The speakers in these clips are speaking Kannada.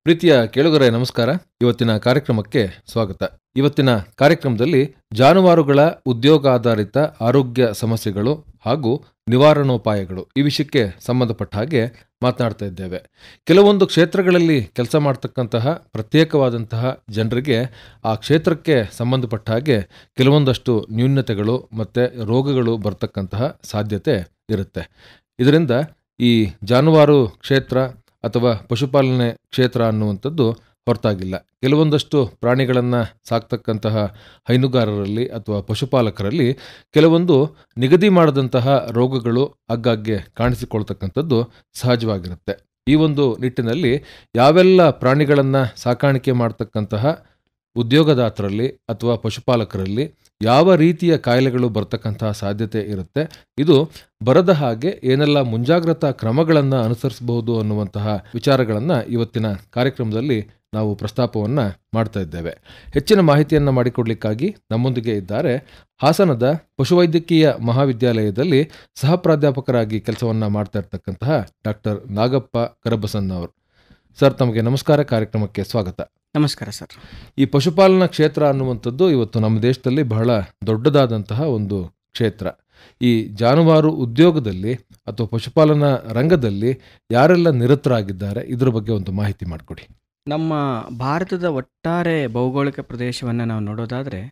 ಪ್ರೀತಿಯ ಕೇಳುಗರೆ ನಮಸ್ಕಾರ. ಇವತ್ತಿನ ಕಾರ್ಯಕ್ರಮಕ್ಕೆ ಸ್ವಾಗತ. ಇವತ್ತಿನ ಕಾರ್ಯಕ್ರಮದಲ್ಲಿ ಜಾನುವಾರುಗಳ ಉದ್ಯೋಗಾಧಾರಿತ ಆರೋಗ್ಯ ಸಮಸ್ಯೆಗಳು ಹಾಗೂ ನಿವಾರಣೋಪಾಯಗಳು ಈ ವಿಷಯಕ್ಕೆ ಸಂಬಂಧಪಟ್ಟ ಹಾಗೆ ಮಾತನಾಡ್ತಾ ಇದ್ದೇವೆ. ಕೆಲವೊಂದು ಕ್ಷೇತ್ರಗಳಲ್ಲಿ ಕೆಲಸ ಮಾಡ್ತಕ್ಕಂತಹ ಪ್ರತ್ಯೇಕವಾದಂತಹ ಜನರಿಗೆ ಆ ಕ್ಷೇತ್ರಕ್ಕೆ ಸಂಬಂಧಪಟ್ಟ ಹಾಗೆ ಕೆಲವೊಂದಷ್ಟು ನ್ಯೂನತೆಗಳು ಮತ್ತು ರೋಗಗಳು ಬರ್ತಕ್ಕಂತಹ ಸಾಧ್ಯತೆ ಇರುತ್ತೆ. ಇದರಿಂದ ಈ ಜಾನುವಾರು ಕ್ಷೇತ್ರ ಅಥವಾ ಪಶುಪಾಲನೆ ಕ್ಷೇತ್ರ ಅನ್ನುವಂಥದ್ದು ಹೊರತಾಗಿಲ್ಲ. ಕೆಲವೊಂದಷ್ಟು ಪ್ರಾಣಿಗಳನ್ನು ಸಾಕ್ತಕ್ಕಂತಹ ಹೈನುಗಾರರಲ್ಲಿ ಅಥವಾ ಪಶುಪಾಲಕರಲ್ಲಿ ಕೆಲವೊಂದು ನಿಗದಿ ಮಾಡದಂತಹ ರೋಗಗಳು ಆಗಾಗ್ಗೆ ಕಾಣಿಸಿಕೊಳ್ತಕ್ಕಂಥದ್ದು ಸಹಜವಾಗಿರುತ್ತೆ. ಈ ಒಂದು ನಿಟ್ಟಿನಲ್ಲಿ ಯಾವೆಲ್ಲ ಪ್ರಾಣಿಗಳನ್ನು ಸಾಕಾಣಿಕೆ ಮಾಡ್ತಕ್ಕಂತಹ ಉದ್ಯೋಗದಾತರಲ್ಲಿ ಅಥವಾ ಪಶುಪಾಲಕರಲ್ಲಿ ಯಾವ ರೀತಿಯ ಕಾಯಿಲೆಗಳು ಬರ್ತಕ್ಕಂತಹ ಸಾಧ್ಯತೆ ಇರುತ್ತೆ, ಇದು ಬರದ ಹಾಗೆ ಏನೆಲ್ಲ ಮುಂಜಾಗ್ರತಾ ಕ್ರಮಗಳನ್ನು ಅನುಸರಿಸಬಹುದು ಅನ್ನುವಂತಹ ವಿಚಾರಗಳನ್ನು ಇವತ್ತಿನ ಕಾರ್ಯಕ್ರಮದಲ್ಲಿ ನಾವು ಪ್ರಸ್ತಾಪವನ್ನು ಮಾಡ್ತಾ ಇದ್ದೇವೆ. ಹೆಚ್ಚಿನ ಮಾಹಿತಿಯನ್ನು ಮಾಡಿಕೊಡ್ಲಿಕ್ಕಾಗಿ ನಮ್ಮೊಂದಿಗೆ ಇದ್ದಾರೆ ಹಾಸನದ ಪಶುವೈದ್ಯಕೀಯ ಮಹಾವಿದ್ಯಾಲಯದಲ್ಲಿ ಸಹ ಪ್ರಾಧ್ಯಾಪಕರಾಗಿ ಕೆಲಸವನ್ನು ಮಾಡ್ತಾ ಇರ್ತಕ್ಕಂತಹ ಡಾಕ್ಟರ್ ನಾಗಪ್ಪ ಕರಬಸನ್ ಅವರು. ಸರ್, ತಮಗೆ ನಮಸ್ಕಾರ. ಕಾರ್ಯಕ್ರಮಕ್ಕೆ ಸ್ವಾಗತ. ನಮಸ್ಕಾರ ಸರ್. ಈ ಪಶುಪಾಲನಾ ಕ್ಷೇತ್ರ ಅನ್ನುವಂಥದ್ದು ಇವತ್ತು ನಮ್ಮ ದೇಶದಲ್ಲಿ ಬಹಳ ದೊಡ್ಡದಾದಂತಹ ಒಂದು ಕ್ಷೇತ್ರ. ಈ ಜಾನುವಾರು ಉದ್ಯೋಗದಲ್ಲಿ ಅಥವಾ ಪಶುಪಾಲನಾ ರಂಗದಲ್ಲಿ ಯಾರೆಲ್ಲ ನಿರತರಾಗಿದ್ದಾರೆ, ಇದರ ಬಗ್ಗೆ ಒಂದು ಮಾಹಿತಿ ಮಾಡಿಕೊಡಿ. ನಮ್ಮ ಭಾರತದ ಒಟ್ಟಾರೆ ಭೌಗೋಳಿಕ ಪ್ರದೇಶವನ್ನು ನಾವು ನೋಡೋದಾದರೆ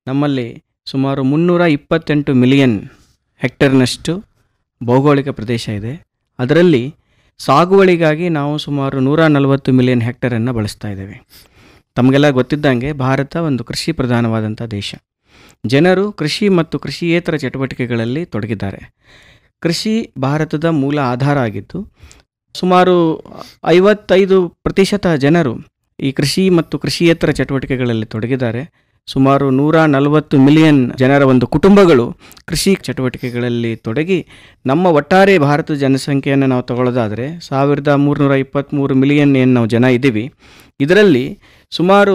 ನಮ್ಮಲ್ಲಿ ಸುಮಾರು 328 ಮಿಲಿಯನ್ ಹೆಕ್ಟೇರ್ನಷ್ಟು ಭೌಗೋಳಿಕ ಪ್ರದೇಶ ಇದೆ. ಅದರಲ್ಲಿ ಸಾಗುವಳಿಗಾಗಿ ನಾವು ಸುಮಾರು 140 ಮಿಲಿಯನ್ ಹೆಕ್ಟೇರನ್ನು ಬಳಸ್ತಾ ಇದ್ದೇವೆ. ತಮಗೆಲ್ಲ ಗೊತ್ತಿದ್ದಂಗೆ ಭಾರತ ಒಂದು ಕೃಷಿ ಪ್ರಧಾನವಾದಂಥ ದೇಶ. ಜನರು ಕೃಷಿ ಮತ್ತು ಕೃಷಿಯೇತರ ಚಟುವಟಿಕೆಗಳಲ್ಲಿ ತೊಡಗಿದ್ದಾರೆ. ಕೃಷಿ ಭಾರತದ ಮೂಲ ಆಧಾರ ಆಗಿದ್ದು ಸುಮಾರು 55% ಜನರು ಈ ಕೃಷಿ ಮತ್ತು ಕೃಷಿಯೇತರ ಚಟುವಟಿಕೆಗಳಲ್ಲಿ ತೊಡಗಿದ್ದಾರೆ. ಸುಮಾರು 140 ಮಿಲಿಯನ್ ಜನರ ಒಂದು ಕುಟುಂಬಗಳು ಕೃಷಿ ಚಟುವಟಿಕೆಗಳಲ್ಲಿ ತೊಡಗಿ ನಮ್ಮ ಒಟ್ಟಾರೆ ಭಾರತದ ಜನಸಂಖ್ಯೆಯನ್ನು ನಾವು ತಗೊಳ್ಳೋದಾದರೆ 1323 ಮಿಲಿಯನ್ ಏನು ನಾವು ಜನ ಇದ್ದೀವಿ, ಇದರಲ್ಲಿ ಸುಮಾರು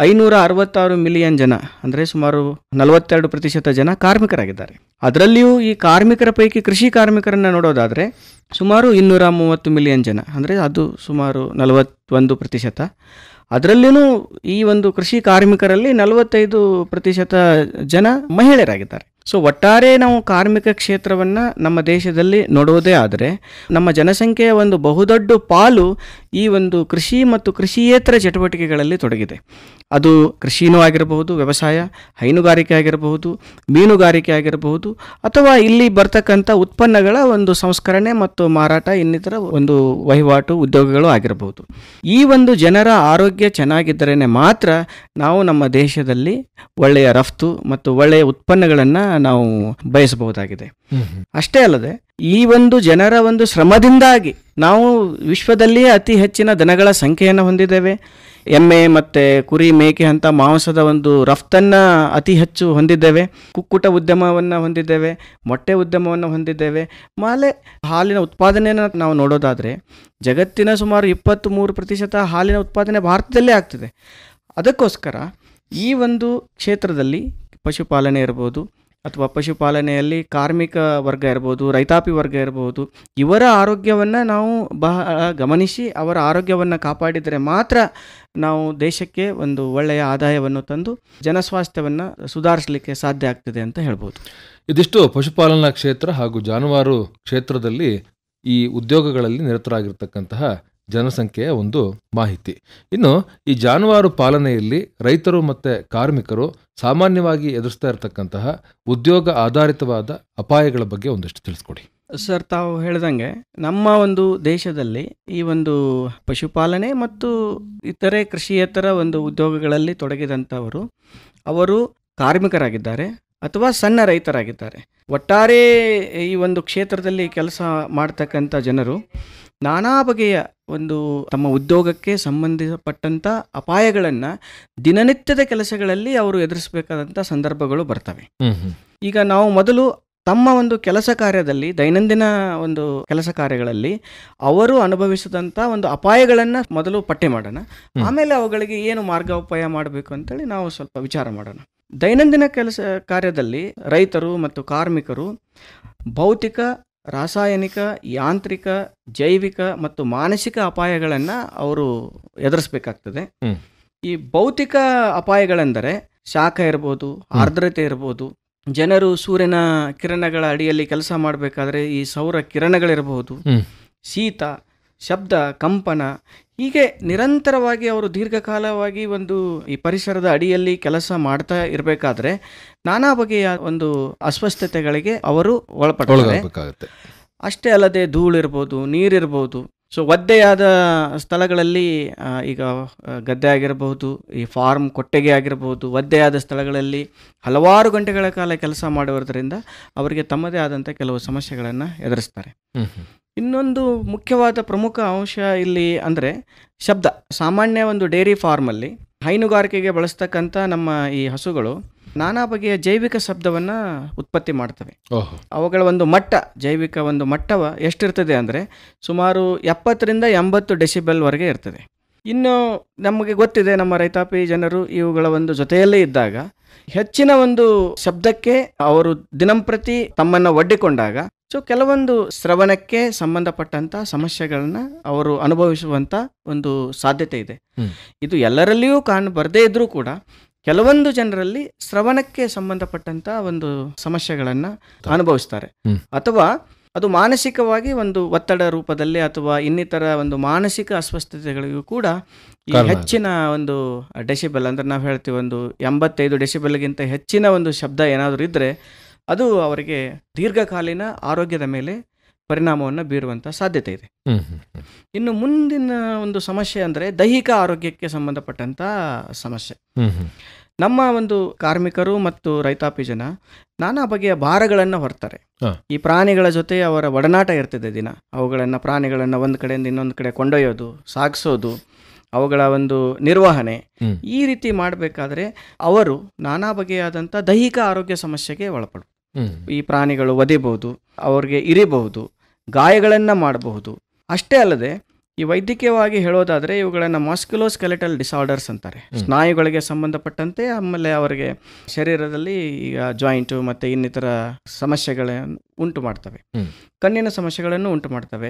566 ಮಿಲಿಯನ್ ಜನ ಅಂದರೆ ಸುಮಾರು 42% ಜನ ಕಾರ್ಮಿಕರಾಗಿದ್ದಾರೆ. ಅದರಲ್ಲಿಯೂ ಈ ಕಾರ್ಮಿಕರ ಪೈಕಿ ಕೃಷಿ ಕಾರ್ಮಿಕರನ್ನು ನೋಡೋದಾದರೆ ಸುಮಾರು 230 ಮಿಲಿಯನ್ ಜನ ಅಂದರೆ ಅದು ಸುಮಾರು 41%. ಅದರಲ್ಲಿಯೂ ಈ ಒಂದು ಕೃಷಿ ಕಾರ್ಮಿಕರಲ್ಲಿ 45% ಜನ ಮಹಿಳೆಯರಾಗಿದ್ದಾರೆ. ಸೊ ಒಟ್ಟಾರೆ ನಾವು ಕಾರ್ಮಿಕ ಕ್ಷೇತ್ರವನ್ನು ನಮ್ಮ ದೇಶದಲ್ಲಿ ನೋಡುವುದೇ ಆದರೆ ನಮ್ಮ ಜನಸಂಖ್ಯೆಯ ಒಂದು ಬಹುದೊಡ್ಡ ಪಾಲು ಈ ಒಂದು ಕೃಷಿ ಮತ್ತು ಕೃಷಿಯೇತರ ಚಟುವಟಿಕೆಗಳಲ್ಲಿ ತೊಡಗಿದೆ. ಅದು ಕೃಷಿನೂ ಆಗಿರಬಹುದು, ವ್ಯವಸಾಯ, ಹೈನುಗಾರಿಕೆ ಆಗಿರಬಹುದು, ಮೀನುಗಾರಿಕೆ ಆಗಿರಬಹುದು, ಅಥವಾ ಇಲ್ಲಿ ಬರ್ತಕ್ಕಂಥ ಉತ್ಪನ್ನಗಳ ಒಂದು ಸಂಸ್ಕರಣೆ ಮತ್ತು ಮಾರಾಟ, ಇನ್ನಿತರ ಒಂದು ವಹಿವಾಟು ಉದ್ಯೋಗಗಳು ಆಗಿರಬಹುದು. ಈ ಒಂದು ಜನರ ಆರೋಗ್ಯ ಚೆನ್ನಾಗಿದ್ದರೇ ಮಾತ್ರ ನಾವು ನಮ್ಮ ದೇಶದಲ್ಲಿ ಒಳ್ಳೆಯ ರಫ್ತು ಮತ್ತು ಒಳ್ಳೆಯ ಉತ್ಪನ್ನಗಳನ್ನು ನಾವು ಬಯಸಬಹುದಾಗಿದೆ. ಅಷ್ಟೇ ಅಲ್ಲದೆ ಈ ಒಂದು ಜನರ ಒಂದು ಶ್ರಮದಿಂದಾಗಿ ನಾವು ವಿಶ್ವದಲ್ಲಿಯೇ ಅತಿ ಹೆಚ್ಚಿನ ದನಗಳ ಸಂಖ್ಯೆಯನ್ನು ಹೊಂದಿದ್ದೇವೆ. ಎಮ್ಮೆ ಮತ್ತು ಕುರಿ, ಮೇಕೆ ಅಂತ ಮಾಂಸದ ಒಂದು ರಫ್ತನ್ನು ಅತಿ ಹೆಚ್ಚು ಹೊಂದಿದ್ದೇವೆ. ಕುಕ್ಕುಟ ಉದ್ಯಮವನ್ನು ಹೊಂದಿದ್ದೇವೆ, ಮೊಟ್ಟೆ ಉದ್ಯಮವನ್ನು ಹೊಂದಿದ್ದೇವೆ. ಆಮೇಲೆ ಹಾಲಿನ ಉತ್ಪಾದನೆಯನ್ನು ನಾವು ನೋಡೋದಾದರೆ ಜಗತ್ತಿನ ಸುಮಾರು 23% ಹಾಲಿನ ಉತ್ಪಾದನೆ ಭಾರತದಲ್ಲೇ ಆಗ್ತಿದೆ. ಅದಕ್ಕೋಸ್ಕರ ಈ ಒಂದು ಕ್ಷೇತ್ರದಲ್ಲಿ ಪಶುಪಾಲನೆ ಇರ್ಬೋದು ಅಥವಾ ಪಶುಪಾಲನೆಯಲ್ಲಿ ಕಾರ್ಮಿಕ ವರ್ಗ ಇರ್ಬೋದು, ರೈತಾಪಿ ವರ್ಗ ಇರ್ಬೋದು, ಇವರ ಆರೋಗ್ಯವನ್ನು ನಾವು ಬಹಳ ಗಮನಿಸಿ ಅವರ ಆರೋಗ್ಯವನ್ನು ಕಾಪಾಡಿದರೆ ಮಾತ್ರ ನಾವು ದೇಶಕ್ಕೆ ಒಂದು ಒಳ್ಳೆಯ ಆದಾಯವನ್ನು ತಂದು ಜನಸ್ವಾಸ್ಥ್ಯವನ್ನು ಸುಧಾರಿಸಲಿಕ್ಕೆ ಸಾಧ್ಯ ಆಗ್ತದೆ ಅಂತ ಹೇಳ್ಬೋದು. ಇದಿಷ್ಟು ಪಶುಪಾಲನಾ ಕ್ಷೇತ್ರ ಹಾಗೂ ಜಾನುವಾರು ಕ್ಷೇತ್ರದಲ್ಲಿ ಈ ಉದ್ಯೋಗಗಳಲ್ಲಿ ನಿರತರಾಗಿರ್ತಕ್ಕಂತಹ ಜನಸಂಖ್ಯೆಯ ಒಂದು ಮಾಹಿತಿ. ಇನ್ನು ಈ ಜಾನುವಾರು ಪಾಲನೆಯಲ್ಲಿ ರೈತರು ಮತ್ತು ಕಾರ್ಮಿಕರು ಸಾಮಾನ್ಯವಾಗಿ ಎದುರಿಸ್ತಾ ಇರತಕ್ಕಂತಹ ಉದ್ಯೋಗ ಆಧಾರಿತವಾದ ಅಪಾಯಗಳ ಬಗ್ಗೆ ಒಂದಷ್ಟು ತಿಳಿಸ್ಕೊಡಿ. ಸರ್, ತಾವು ಹೇಳ್ದಂಗೆ ನಮ್ಮ ಒಂದು ದೇಶದಲ್ಲಿ ಈ ಒಂದು ಪಶುಪಾಲನೆ ಮತ್ತು ಇತರೆ ಕೃಷಿಯೇತರ ಒಂದು ಉದ್ಯೋಗಗಳಲ್ಲಿ ತೊಡಗಿದಂಥವರು ಅವರು ಕಾರ್ಮಿಕರಾಗಿದ್ದಾರೆ ಅಥವಾ ಸಣ್ಣ ರೈತರಾಗಿದ್ದಾರೆ. ಒಟ್ಟಾರೆ ಈ ಒಂದು ಕ್ಷೇತ್ರದಲ್ಲಿ ಕೆಲಸ ಮಾಡ್ತಕ್ಕಂಥ ಜನರು ನಾನಾ ಬಗೆಯ ಒಂದು ತಮ್ಮ ಉದ್ಯೋಗಕ್ಕೆ ಸಂಬಂಧಪಟ್ಟಂಥ ಅಪಾಯಗಳನ್ನು ದಿನನಿತ್ಯದ ಕೆಲಸಗಳಲ್ಲಿ ಅವರು ಎದುರಿಸಬೇಕಾದಂಥ ಸಂದರ್ಭಗಳು ಬರ್ತವೆ. ಈಗ ನಾವು ಮೊದಲು ತಮ್ಮ ಒಂದು ಕೆಲಸ ಕಾರ್ಯದಲ್ಲಿ, ದೈನಂದಿನ ಒಂದು ಕೆಲಸ ಕಾರ್ಯಗಳಲ್ಲಿ ಅವರು ಅನುಭವಿಸಿದಂಥ ಒಂದು ಅಪಾಯಗಳನ್ನು ಮೊದಲು ಪಟ್ಟಿ ಮಾಡೋಣ. ಆಮೇಲೆ ಅವುಗಳಿಗೆ ಏನು ಮಾರ್ಗೋಪಾಯ ಮಾಡಬೇಕು ಅಂತೇಳಿ ನಾವು ಸ್ವಲ್ಪ ವಿಚಾರ ಮಾಡೋಣ. ದೈನಂದಿನ ಕೆಲಸ ಕಾರ್ಯದಲ್ಲಿ ರೈತರು ಮತ್ತು ಕಾರ್ಮಿಕರು ಭೌತಿಕ ರಾಸಾಯನಿಕ, ಯಾಂತ್ರಿಕ, ಜೈವಿಕ ಮತ್ತು ಮಾನಸಿಕ ಅಪಾಯಗಳನ್ನು ಅವರು ಎದುರಿಸಬೇಕಾಗ್ತದೆ. ಈ ಭೌತಿಕ ಅಪಾಯಗಳೆಂದರೆ ಶಾಖ ಇರ್ಬೋದು, ಆರ್ದ್ರತೆ ಇರ್ಬೋದು, ಜನರು ಸೂರ್ಯನ ಕಿರಣಗಳ ಅಡಿಯಲ್ಲಿ ಕೆಲಸ ಮಾಡಬೇಕಾದ್ರೆ ಈ ಸೌರ ಕಿರಣಗಳಿರಬಹುದು, ಶೀತ, ಶಬ್ದ, ಕಂಪನ, ಹೀಗೆ ನಿರಂತರವಾಗಿ ಅವರು ದೀರ್ಘಕಾಲವಾಗಿ ಈ ಪರಿಸರದ ಅಡಿಯಲ್ಲಿ ಕೆಲಸ ಮಾಡ್ತಾ ಇರಬೇಕಾದ್ರೆ ನಾನಾ ಬಗೆಯ ಒಂದು ಅಸ್ವಸ್ಥತೆಗಳಿಗೆ ಅವರು ಒಳಪಡ್ತಾರೆ. ಅಷ್ಟೇ ಅಲ್ಲದೆ ಧೂಳಿರ್ಬೋದು, ನೀರಿರ್ಬೋದು. ಸೊ ಒದ್ದೆಯಾದ ಸ್ಥಳಗಳಲ್ಲಿ ಈಗ ಗದ್ದೆ ಆಗಿರಬಹುದು, ಈ ಫಾರ್ಮ್ ಕೊಟ್ಟಿಗೆ ಆಗಿರಬಹುದು, ಒದ್ದೆಯಾದ ಸ್ಥಳಗಳಲ್ಲಿ ಹಲವಾರು ಗಂಟೆಗಳ ಕಾಲ ಕೆಲಸ ಮಾಡುವುದರಿಂದ ಅವರಿಗೆ ತಮ್ಮದೇ ಆದಂಥ ಕೆಲವು ಸಮಸ್ಯೆಗಳನ್ನು ಎದುರಿಸ್ತಾರೆ. ಇನ್ನೊಂದು ಮುಖ್ಯವಾದ ಪ್ರಮುಖ ಅಂಶ ಇಲ್ಲಿ ಅಂದರೆ ಶಬ್ದ. ಸಾಮಾನ್ಯ ಒಂದು ಡೈರಿ ಫಾರ್ಮಲ್ಲಿ ಹೈನುಗಾರಿಕೆಗೆ ಬಳಸ್ತಕ್ಕಂಥ ನಮ್ಮ ಈ ಹಸುಗಳು ನಾನಾ ಬಗೆಯ ಜೈವಿಕ ಶಬ್ದವನ್ನು ಉತ್ಪತ್ತಿ ಮಾಡ್ತವೆ. ಅವುಗಳ ಒಂದು ಮಟ್ಟ, ಜೈವಿಕ ಒಂದು ಮಟ್ಟವ ಎಷ್ಟಿರ್ತದೆ ಅಂದರೆ ಸುಮಾರು 70-80 ಡೆಸಿಬೆಲ್ವರೆಗೆ ಇರ್ತದೆ. ಇನ್ನು ನಮಗೆ ಗೊತ್ತಿದೆ, ನಮ್ಮ ರೈತಾಪಿ ಜನರು ಇವುಗಳ ಒಂದು ಜೊತೆಯಲ್ಲೇ ಇದ್ದಾಗ ಹೆಚ್ಚಿನ ಒಂದು ಶಬ್ದಕ್ಕೆ ಅವರು ದಿನಂಪ್ರತಿ ತಮ್ಮನ್ನು ಒಡ್ಡಿಕೊಂಡಾಗ ಸೊ ಕೆಲವೊಂದು ಶ್ರವಣಕ್ಕೆ ಸಂಬಂಧಪಟ್ಟಂಥ ಸಮಸ್ಯೆಗಳನ್ನ ಅವರು ಅನುಭವಿಸುವಂಥ ಒಂದು ಸಾಧ್ಯತೆ ಇದೆ. ಇದು ಎಲ್ಲರಲ್ಲಿಯೂ ಬರದೇ ಇದ್ರೂ ಕೂಡ ಕೆಲವೊಂದು ಜನರಲ್ಲಿ ಶ್ರವಣಕ್ಕೆ ಸಂಬಂಧಪಟ್ಟಂಥ ಒಂದು ಸಮಸ್ಯೆಗಳನ್ನು ಅನುಭವಿಸ್ತಾರೆ. ಅಥವಾ ಅದು ಮಾನಸಿಕವಾಗಿ ಒಂದು ಒತ್ತಡ ರೂಪದಲ್ಲಿ ಅಥವಾ ಇನ್ನಿತರ ಒಂದು ಮಾನಸಿಕ ಅಸ್ವಸ್ಥತೆಗಳಿಗೂ ಕೂಡ ಈ ಹೆಚ್ಚಿನ ಒಂದು ಡೆಸಿಬೆಲ್ ಅಂದರೆ ನಾವು ಹೇಳ್ತೀವಿ ಒಂದು 85 ಡೆಸಿಬೆಲ್ಗಿಂತ ಹೆಚ್ಚಿನ ಒಂದು ಶಬ್ದ ಏನಾದರೂ ಇದ್ದರೆ ಅದು ಅವರಿಗೆ ದೀರ್ಘಕಾಲೀನ ಆರೋಗ್ಯದ ಮೇಲೆ ಪರಿಣಾಮವನ್ನು ಬೀರುವಂಥ ಸಾಧ್ಯತೆ ಇದೆ. ಇನ್ನು ಮುಂದಿನ ಒಂದು ಸಮಸ್ಯೆ ಅಂದರೆ ದೈಹಿಕ ಆರೋಗ್ಯಕ್ಕೆ ಸಂಬಂಧಪಟ್ಟಂಥ ಸಮಸ್ಯೆ. ನಮ್ಮ ಒಂದು ಕಾರ್ಮಿಕರು ಮತ್ತು ರೈತಾಪಿ ಜನ ನಾನಾ ಬಗೆಯ ಭಾರಗಳನ್ನು ಹೊರ್ತಾರೆ. ಈ ಪ್ರಾಣಿಗಳ ಜೊತೆ ಅವರ ಒಡನಾಟ ಇರ್ತದೆ ದಿನ. ಪ್ರಾಣಿಗಳನ್ನು ಒಂದು ಕಡೆಯಿಂದ ಇನ್ನೊಂದು ಕಡೆ ಕೊಂಡೊಯ್ಯೋದು, ಸಾಗಿಸೋದು, ಅವುಗಳ ಒಂದು ನಿರ್ವಹಣೆ, ಈ ರೀತಿ ಮಾಡಬೇಕಾದ್ರೆ ಅವರು ನಾನಾ ಬಗೆಯಾದಂಥ ದೈಹಿಕ ಆರೋಗ್ಯ ಸಮಸ್ಯೆಗೆ ಒಳಪಡುವುದು. ಈ ಪ್ರಾಣಿಗಳು ಒದಿಬಹುದು, ಅವ್ರಿಗೆ ಇರಿಬಹುದು, ಗಾಯಗಳನ್ನು ಮಾಡಬಹುದು. ಅಷ್ಟೇ ಅಲ್ಲದೆ ಈ ವೈದ್ಯಕೀಯವಾಗಿ ಹೇಳೋದಾದರೆ ಇವುಗಳನ್ನು ಮಸ್ಕ್ಯುಲೋಸ್ಕೆಲೆಟಲ್ ಡಿಸಾರ್ಡರ್ಸ್ ಅಂತಾರೆ. ಸ್ನಾಯುಗಳಿಗೆ ಸಂಬಂಧಪಟ್ಟಂತೆ ಆಮೇಲೆ ಅವರಿಗೆ ಶರೀರದಲ್ಲಿ ಈಗ ಜಾಯಿಂಟು ಮತ್ತು ಇನ್ನಿತರ ಸಮಸ್ಯೆಗಳನ್ನು ಉಂಟು ಮಾಡ್ತವೆ, ಕಣ್ಣಿನ ಸಮಸ್ಯೆಗಳನ್ನು ಉಂಟು ಮಾಡ್ತವೆ.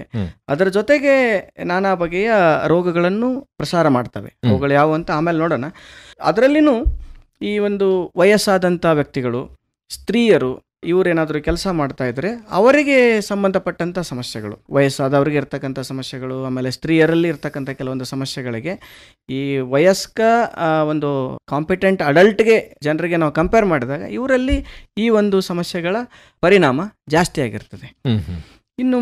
ಅದರ ಜೊತೆಗೆ ನಾನಾ ಬಗೆಯ ರೋಗಗಳನ್ನು ಪ್ರಸಾರ ಮಾಡ್ತವೆ. ಅವುಗಳು ಯಾವುವು ಅಂತ ಆಮೇಲೆ ನೋಡೋಣ. ಅದರಲ್ಲಿನೂ ಈ ಒಂದು ವಯಸ್ಸಾದಂಥ ವ್ಯಕ್ತಿಗಳು, ಸ್ತ್ರೀಯರು, ಇವರೇನಾದರೂ ಕೆಲಸ ಮಾಡ್ತಾ ಇದ್ರೆ ಅವರಿಗೆ ಸಂಬಂಧಪಟ್ಟಂಥ ಸಮಸ್ಯೆಗಳು, ವಯಸ್ಸಾದವರಿಗೆ ಇರ್ತಕ್ಕಂಥ ಸಮಸ್ಯೆಗಳು, ಆಮೇಲೆ ಸ್ತ್ರೀಯರಲ್ಲಿ ಇರ್ತಕ್ಕಂಥ ಕೆಲವೊಂದು ಸಮಸ್ಯೆಗಳಿಗೆ ಈ ವಯಸ್ಕ ಒಂದು ಕಾಂಪಿಟೆಂಟ್ ಅಡಲ್ಟ್ಗೆ ಜನರಿಗೆ ನಾವು ಕಂಪೇರ್ ಮಾಡಿದಾಗ ಇವರಲ್ಲಿ ಈ ಒಂದು ಸಮಸ್ಯೆಗಳ ಪರಿಣಾಮ ಜಾಸ್ತಿ ಆಗಿರ್ತದೆ. ಇನ್ನು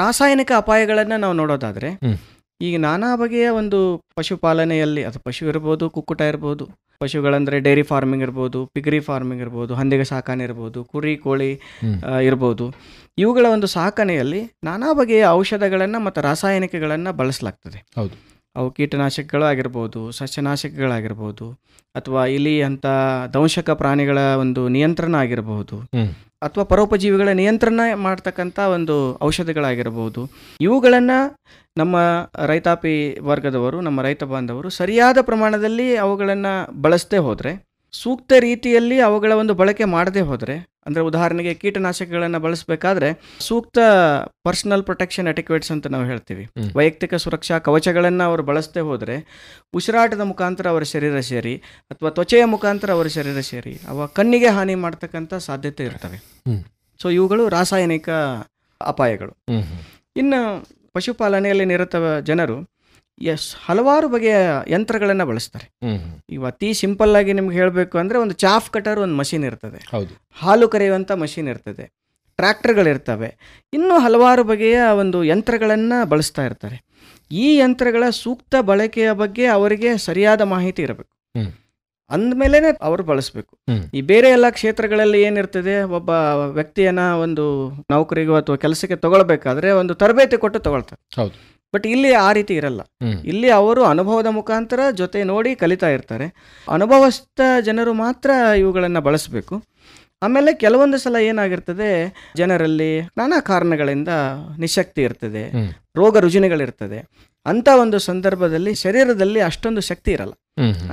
ರಾಸಾಯನಿಕ ಅಪಾಯಗಳನ್ನು ನಾವು ನೋಡೋದಾದರೆ ಈಗ ನಾನಾ ಬಗೆಯ ಒಂದು ಪಶುಪಾಲನೆಯಲ್ಲಿ, ಅದು ಪಶು ಇರ್ಬೋದು, ಕುಕ್ಕುಟ ಇರ್ಬೋದು, ಪಶುಗಳಂದರೆ ಡೈರಿ ಫಾರ್ಮಿಂಗ್ ಇರ್ಬೋದು, ಪಿಗರಿ ಫಾರ್ಮಿಂಗ್ ಇರ್ಬೋದು, ಹಂದಿಗೆ ಸಾಕಾಣೆ ಇರ್ಬೋದು, ಕುರಿ ಕೋಳಿ ಇರ್ಬೋದು, ಇವುಗಳ ಒಂದು ಸಾಕಣೆಯಲ್ಲಿ ನಾನಾ ಬಗೆಯ ಔಷಧಗಳನ್ನು ಮತ್ತು ರಾಸಾಯನಿಕಗಳನ್ನು ಬಳಸಲಾಗ್ತದೆ. ಹೌದು, ಅವು ಕೀಟನಾಶಕಗಳು ಆಗಿರ್ಬೋದು, ಸಸ್ಯನಾಶಕಗಳಾಗಿರ್ಬೋದು, ಅಥವಾ ಇಲಿ ಅಂತ ದಂಶಕ ಪ್ರಾಣಿಗಳ ಒಂದು ನಿಯಂತ್ರಣ ಆಗಿರಬಹುದು, ಅಥವಾ ಪರೋಪಜೀವಿಗಳ ನಿಯಂತ್ರಣ ಮಾಡ್ತಕ್ಕಂಥ ಒಂದು ಔಷಧಿಗಳಾಗಿರಬಹುದು. ಇವುಗಳನ್ನು ನಮ್ಮ ರೈತಾಪಿ ವರ್ಗದವರು, ನಮ್ಮ ರೈತ ಬಾಂಧವರು ಸರಿಯಾದ ಪ್ರಮಾಣದಲ್ಲಿ ಅವುಗಳನ್ನು ಬಳಸದೇ ಹೋದರೆ, ಸೂಕ್ತ ರೀತಿಯಲ್ಲಿ ಅವುಗಳ ಒಂದು ಬಳಕೆ ಮಾಡದೇ ಹೋದರೆ, ಅಂದರೆ ಉದಾಹರಣೆಗೆ ಕೀಟನಾಶಕಗಳನ್ನು ಬಳಸಬೇಕಾದ್ರೆ ಸೂಕ್ತ ಪರ್ಸನಲ್ ಪ್ರೊಟೆಕ್ಷನ್ ಎಟಿಕ್ವೇಟ್ಸ್ ಅಂತ ನಾವು ಹೇಳ್ತೀವಿ, ವೈಯಕ್ತಿಕ ಸುರಕ್ಷಾ ಕವಚಗಳನ್ನು ಅವರು ಬಳಸದೇ ಹೋದರೆ ಉಸಿರಾಟದ ಮುಖಾಂತರ ಅವರ ಶರೀರ ಸೇರಿ ಅಥವಾ ತ್ವಚೆಯ ಮುಖಾಂತರ ಅವರ ಶರೀರ ಸೇರಿ ಅವ ಕಣ್ಣಿಗೆ ಹಾನಿ ಮಾಡ್ತಕ್ಕಂಥ ಸಾಧ್ಯತೆ ಇರ್ತವೆ. ಸೊ ಇವುಗಳು ರಾಸಾಯನಿಕ ಅಪಾಯಗಳು. ಇನ್ನು ಪಶುಪಾಲನೆಯಲ್ಲಿ ನಿರತ ಜನರು ಹಲವಾರು ಬಗೆಯ ಯಂತ್ರಗಳನ್ನು ಬಳಸ್ತಾರೆ. ಈಗ ಅತಿ ಸಿಂಪಲ್ ಆಗಿ ನಿಮ್ಗೆ ಹೇಳಬೇಕು ಅಂದರೆ ಒಂದು ಚಾಫ್ ಕಟರ್ ಒಂದು ಮಷೀನ್ ಇರ್ತದೆ, ಹಾಲು ಕರೆಯುವಂಥ ಮಷೀನ್ ಇರ್ತದೆ, ಟ್ರ್ಯಾಕ್ಟರ್ಗಳಿರ್ತವೆ, ಇನ್ನೂ ಹಲವಾರು ಬಗೆಯ ಒಂದು ಯಂತ್ರಗಳನ್ನು ಬಳಸ್ತಾ ಇರ್ತಾರೆ. ಈ ಯಂತ್ರಗಳ ಸೂಕ್ತ ಬಳಕೆಯ ಬಗ್ಗೆ ಅವರಿಗೆ ಸರಿಯಾದ ಮಾಹಿತಿ ಇರಬೇಕು, ಅಂದಮೇಲೆ ಅವರು ಬಳಸಬೇಕು. ಈ ಬೇರೆ ಎಲ್ಲ ಕ್ಷೇತ್ರಗಳಲ್ಲಿ ಏನಿರ್ತದೆ, ಒಬ್ಬ ವ್ಯಕ್ತಿಯನ್ನ ಒಂದು ನೌಕರಿಗೂ ಅಥವಾ ಕೆಲಸಕ್ಕೆ ತಗೊಳ್ಬೇಕಾದ್ರೆ ಒಂದು ತರಬೇತಿ ಕೊಟ್ಟು ತಗೊಳ್ತಾರೆ. ಬಟ್ ಇಲ್ಲಿ ಆ ರೀತಿ ಇರಲ್ಲ. ಇಲ್ಲಿ ಅವರು ಅನುಭವದ ಮುಖಾಂತರ ಜೊತೆ ನೋಡಿ ಕಲಿತಾ ಇರ್ತಾರೆ. ಅನುಭವಸ್ಥ ಜನರು ಮಾತ್ರ ಇವುಗಳನ್ನು ಬಳಸಬೇಕು. ಆಮೇಲೆ ಕೆಲವೊಂದು ಸಲ ಏನಾಗಿರ್ತದೆ, ಜನರಲ್ಲಿ ನಾನಾ ಕಾರಣಗಳಿಂದ ನಿಶಕ್ತಿ ಇರ್ತದೆ, ರೋಗ ರುಜಿನಗಳಿರ್ತದೆ. ಅಂಥ ಒಂದು ಸಂದರ್ಭದಲ್ಲಿ ಶರೀರದಲ್ಲಿ ಅಷ್ಟೊಂದು ಶಕ್ತಿ ಇರಲ್ಲ.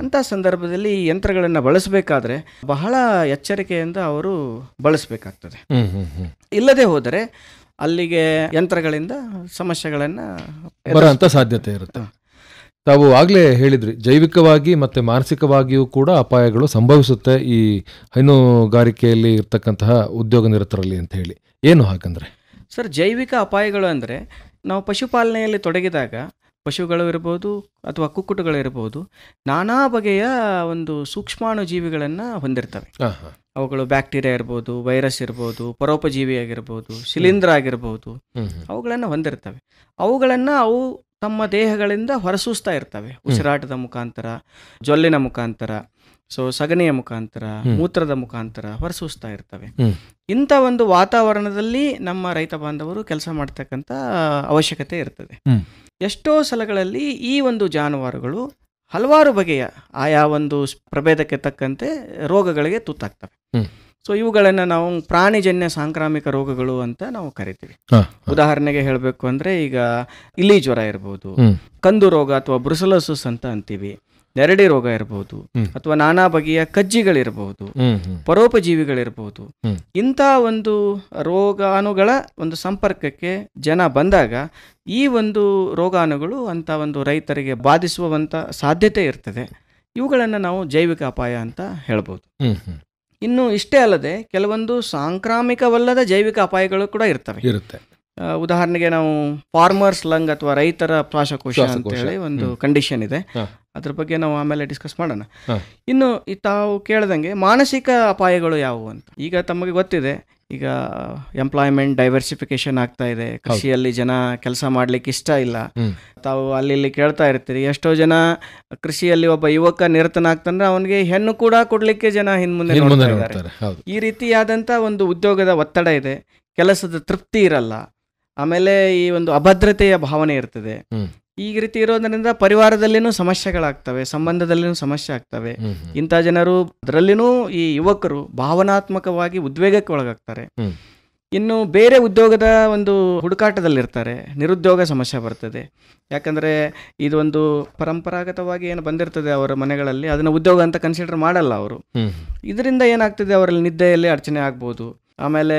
ಅಂಥ ಸಂದರ್ಭದಲ್ಲಿ ಈ ಯಂತ್ರಗಳನ್ನು ಬಳಸಬೇಕಾದ್ರೆ ಬಹಳ ಎಚ್ಚರಿಕೆಯಿಂದ ಅವರು ಬಳಸಬೇಕಾಗ್ತದೆ. ಇಲ್ಲದೆ ಹೋದರೆ ಅಲ್ಲಿಗೆ ಯಂತ್ರಗಳಿಂದ ಸಮಸ್ಯೆಗಳನ್ನು ಬರೋಂಥ ಸಾಧ್ಯತೆ ಇರುತ್ತೆ. ತಾವು ಆಗಲೇ ಹೇಳಿದ್ರಿ, ಜೈವಿಕವಾಗಿ ಮತ್ತು ಮಾನಸಿಕವಾಗಿಯೂ ಕೂಡ ಅಪಾಯಗಳು ಸಂಭವಿಸುತ್ತೆ ಈ ಹೈನುಗಾರಿಕೆಯಲ್ಲಿ ಇರ್ತಕ್ಕಂತಹ ಉದ್ಯೋಗ ನಿರತರಲ್ಲಿ ಅಂತ ಹೇಳಿ. ಏನು ಹಾಗಂದ್ರೆ ಸರ್? ಜೈವಿಕ ಅಪಾಯಗಳು ಅಂದರೆ ನಾವು ಪಶುಪಾಲನೆಯಲ್ಲಿ ತೊಡಗಿದಾಗ ಪಶುಗಳು ಇರ್ಬೋದು ಅಥವಾ ಕುಕ್ಕುಟಗಳು ಇರ್ಬೋದು, ನಾನಾ ಬಗೆಯ ಒಂದು ಸೂಕ್ಷ್ಮಾಣು ಜೀವಿಗಳನ್ನು ಹೊಂದಿರ್ತವೆ. ಅವುಗಳು ಬ್ಯಾಕ್ಟೀರಿಯಾ ಇರ್ಬೋದು, ವೈರಸ್ ಇರ್ಬೋದು, ಪರೋಪಜೀವಿ ಆಗಿರ್ಬೋದು, ಶಿಲೀಂಧ್ರ ಆಗಿರ್ಬೋದು, ಅವುಗಳನ್ನು ಹೊಂದಿರ್ತವೆ. ಅವುಗಳನ್ನು ಅವು ತಮ್ಮ ದೇಹಗಳಿಂದ ಹೊರಸೂಸ್ತಾ ಇರ್ತವೆ, ಉಸಿರಾಟದ ಮುಖಾಂತರ, ಜೊಲ್ಲಿನ ಮುಖಾಂತರ, ಸಗಣಿಯ ಮುಖಾಂತರ, ಮೂತ್ರದ ಮುಖಾಂತರ ಹೊರಸೂಸ್ತಾ ಇರ್ತವೆ. ಇಂಥ ಒಂದು ವಾತಾವರಣದಲ್ಲಿ ನಮ್ಮ ರೈತ ಬಾಂಧವರು ಕೆಲಸ ಮಾಡ್ತಕ್ಕಂಥ ಅವಶ್ಯಕತೆ ಇರ್ತದೆ. ಎಷ್ಟೋ ಸಲಗಳಲ್ಲಿ ಈ ಒಂದು ಜಾನುವಾರುಗಳು ಹಲವಾರು ಬಗೆಯ ಆಯಾ ಒಂದು ಪ್ರಭೇದಕ್ಕೆ ತಕ್ಕಂತೆ ರೋಗಗಳಿಗೆ ತುತ್ತಾಗ್ತವೆ. ಇವುಗಳನ್ನು ನಾವು ಪ್ರಾಣಿಜನ್ಯ ಸಾಂಕ್ರಾಮಿಕ ರೋಗಗಳು ಅಂತ ನಾವು ಕರಿತೀವಿ. ಉದಾಹರಣೆಗೆ ಹೇಳಬೇಕು ಅಂದರೆ, ಈಗ ಇಲಿ ಜ್ವರ ಇರ್ಬೋದು, ಕಂದು ರೋಗ ಅಥವಾ ಬ್ರುಸೆಲೋಸಿಸ್ ಅಂತ ಅಂತೀವಿ, ನೆರಡಿ ರೋಗ ಇರಬಹುದು, ಅಥವಾ ನಾನಾ ಬಗೆಯ ಕಜ್ಜಿಗಳಿರಬಹುದು, ಪರೋಪಜೀವಿಗಳಿರಬಹುದು. ಇಂಥ ಒಂದು ರೋಗಾಣುಗಳ ಒಂದು ಸಂಪರ್ಕಕ್ಕೆ ಜನ ಬಂದಾಗ ಈ ಒಂದು ರೋಗಾಣುಗಳು ಅಂತ ಒಂದು ರೈತರಿಗೆ ಬಾಧಿಸುವಂಥ ಸಾಧ್ಯತೆ ಇರ್ತದೆ. ಇವುಗಳನ್ನು ನಾವು ಜೈವಿಕ ಅಪಾಯ ಅಂತ ಹೇಳ್ಬೋದು. ಇನ್ನು ಇಷ್ಟೇ ಅಲ್ಲದೆ ಕೆಲವೊಂದು ಸಾಂಕ್ರಾಮಿಕವಲ್ಲದ ಜೈವಿಕ ಅಪಾಯಗಳು ಕೂಡ ಇರುತ್ತೆ. ಉದಾಹರಣೆಗೆ ನಾವು ಫಾರ್ಮರ್ಸ್ ಲಂಗ್ ಅಥವಾ ರೈತರ ಶ್ವಾಸಕೋಶ ಅಂತ ಹೇಳಿ ಒಂದು ಕಂಡೀಷನ್ ಇದೆ. ಅದ್ರ ಬಗ್ಗೆ ನಾವು ಆಮೇಲೆ ಡಿಸ್ಕಸ್ ಮಾಡೋಣ. ಇನ್ನು ತಾವು ಕೇಳ್ದಂಗೆ ಮಾನಸಿಕ ಅಪಾಯಗಳು ಯಾವುವು ಅಂತ. ಈಗ ತಮಗೆ ಗೊತ್ತಿದೆ, ಈಗ ಎಂಪ್ಲಾಯ್ಮೆಂಟ್ ಡೈವರ್ಸಿಫಿಕೇಶನ್ ಆಗ್ತಾ ಇದೆ. ಕೃಷಿಯಲ್ಲಿ ಜನ ಕೆಲಸ ಮಾಡ್ಲಿಕ್ಕೆ ಇಷ್ಟ ಇಲ್ಲ. ತಾವು ಅಲ್ಲಿ ಕೇಳ್ತಾ ಇರ್ತೀರಿ, ಎಷ್ಟೋ ಜನ ಕೃಷಿಯಲ್ಲಿ ಒಬ್ಬ ಯುವಕ ನಿರತನಾಗ್ತಂದ್ರೆ ಅವನಿಗೆ ಹೆಣ್ಣು ಕೂಡ ಕೊಡ್ಲಿಕ್ಕೆ ಜನ ಹಿಂದ್ಮುಂದೆ ನೋಡ್ತಾ ಇದ್ದಾರೆ. ಈ ರೀತಿಯಾದಂಥ ಒಂದು ಉದ್ಯೋಗದ ಒತ್ತಡ ಇದೆ, ಕೆಲಸದ ತೃಪ್ತಿ ಇರಲ್ಲ, ಆಮೇಲೆ ಈ ಒಂದು ಅಭದ್ರತೆಯ ಭಾವನೆ ಇರ್ತದೆ. ಈ ರೀತಿ ಇರೋದ್ರಿಂದ ಪರಿವಾರದಲ್ಲಿನೂ ಸಮಸ್ಯೆಗಳಾಗ್ತವೆ, ಸಂಬಂಧದಲ್ಲಿನೂ ಸಮಸ್ಯೆ ಆಗ್ತವೆ. ಇಂಥ ಜನರು, ಅದರಲ್ಲಿನೂ ಈ ಯುವಕರು ಭಾವನಾತ್ಮಕವಾಗಿ ಉದ್ವೇಗಕ್ಕೆ ಒಳಗಾಗ್ತಾರೆ. ಇನ್ನು ಬೇರೆ ಉದ್ಯೋಗದ ಒಂದು ಹುಡುಕಾಟದಲ್ಲಿರ್ತಾರೆ, ನಿರುದ್ಯೋಗ ಸಮಸ್ಯೆ ಬರ್ತದೆ. ಯಾಕಂದರೆ ಇದೊಂದು ಪರಂಪರಾಗತವಾಗಿ ಏನು ಬಂದಿರ್ತದೆ ಅವರ ಮನೆಗಳಲ್ಲಿ, ಅದನ್ನು ಉದ್ಯೋಗ ಅಂತ ಕನ್ಸಿಡರ್ ಮಾಡಲ್ಲ ಅವರು. ಇದರಿಂದ ಏನಾಗ್ತದೆ, ಅವರಲ್ಲಿ ನಿದ್ದೆಯಲ್ಲಿ ಅಡಚಣೆ ಆಗ್ಬೋದು. ಆಮೇಲೆ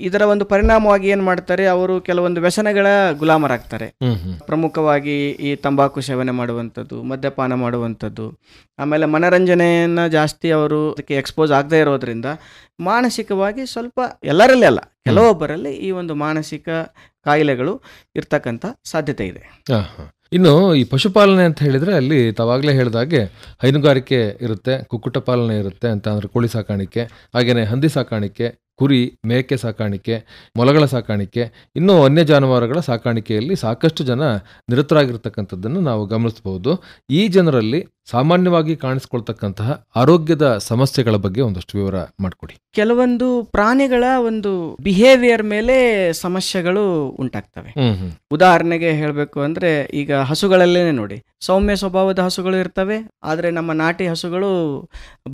ಇದರ ಒಂದು ಪರಿಣಾಮವಾಗಿ ಏನು ಮಾಡ್ತಾರೆ, ಅವರು ಕೆಲವೊಂದು ವ್ಯಸನಗಳ ಗುಲಾಮರಾಗ್ತಾರೆ. ಪ್ರಮುಖವಾಗಿ ಈ ತಂಬಾಕು ಸೇವನೆ ಮಾಡುವಂಥದ್ದು, ಮದ್ಯಪಾನ ಮಾಡುವಂಥದ್ದು, ಆಮೇಲೆ ಮನರಂಜನೆಯನ್ನು ಜಾಸ್ತಿ ಅವರು ಅದಕ್ಕೆ ಎಕ್ಸ್ಪೋಸ್ ಆಗದೇ ಇರೋದ್ರಿಂದ ಮಾನಸಿಕವಾಗಿ ಸ್ವಲ್ಪ, ಎಲ್ಲರಲ್ಲಿ ಅಲ್ಲ ಕೆಲವೊಬ್ಬರಲ್ಲಿ, ಈ ಒಂದು ಮಾನಸಿಕ ಕಾಯಿಲೆಗಳು ಇರ್ತಕ್ಕಂಥ ಸಾಧ್ಯತೆ ಇದೆ. ಇನ್ನು ಈ ಪಶುಪಾಲನೆ ಅಂತ ಹೇಳಿದ್ರೆ ಅಲ್ಲಿ ತಾವಾಗಲೇ ಹೇಳಿದಾಗೆ ಹೈನುಗಾರಿಕೆ ಇರುತ್ತೆ, ಕುಕ್ಕುಟ ಪಾಲನೆ ಇರುತ್ತೆ ಅಂತ ಅಂದ್ರೆ ಕೋಳಿ ಸಾಕಾಣಿಕೆ, ಹಾಗೇನೆ ಹಂದಿ ಸಾಕಾಣಿಕೆ, ಕುರಿ ಮೇಕೆ ಸಾಕಾಣಿಕೆ, ಮೊಲಗಳ ಸಾಕಾಣಿಕೆ, ಇನ್ನೂ ವನ್ಯ ಜಾನುವಾರುಗಳ ಸಾಕಾಣಿಕೆಯಲ್ಲಿ ಸಾಕಷ್ಟು ಜನ ನಿರತರಾಗಿರ್ತಕ್ಕಂಥದ್ದನ್ನು ನಾವು ಗಮನಿಸಬಹುದು. ಈ ಜನರಲ್ಲಿ ಸಾಮಾನ್ಯವಾಗಿ ಕಾಣಿಸ್ಕೊಳ್ತಕ್ಕಂತಹ ಆರೋಗ್ಯದ ಸಮಸ್ಯೆಗಳ ಬಗ್ಗೆ ಒಂದಷ್ಟು ವಿವರ ಮಾಡಿಕೊಡಿ. ಕೆಲವೊಂದು ಪ್ರಾಣಿಗಳ ಒಂದು ಬಿಹೇವಿಯರ್ ಮೇಲೆ ಸಮಸ್ಯೆಗಳು ಉಂಟಾಗ್ತವೆ. ಉದಾಹರಣೆಗೆ ಹೇಳಬೇಕು ಅಂದ್ರೆ, ಈಗ ಹಸುಗಳಲ್ಲೇನೆ ನೋಡಿ, ಸೌಮ್ಯ ಸ್ವಭಾವದ ಹಸುಗಳು ಇರ್ತವೆ, ಆದರೆ ನಮ್ಮ ನಾಟಿ ಹಸುಗಳು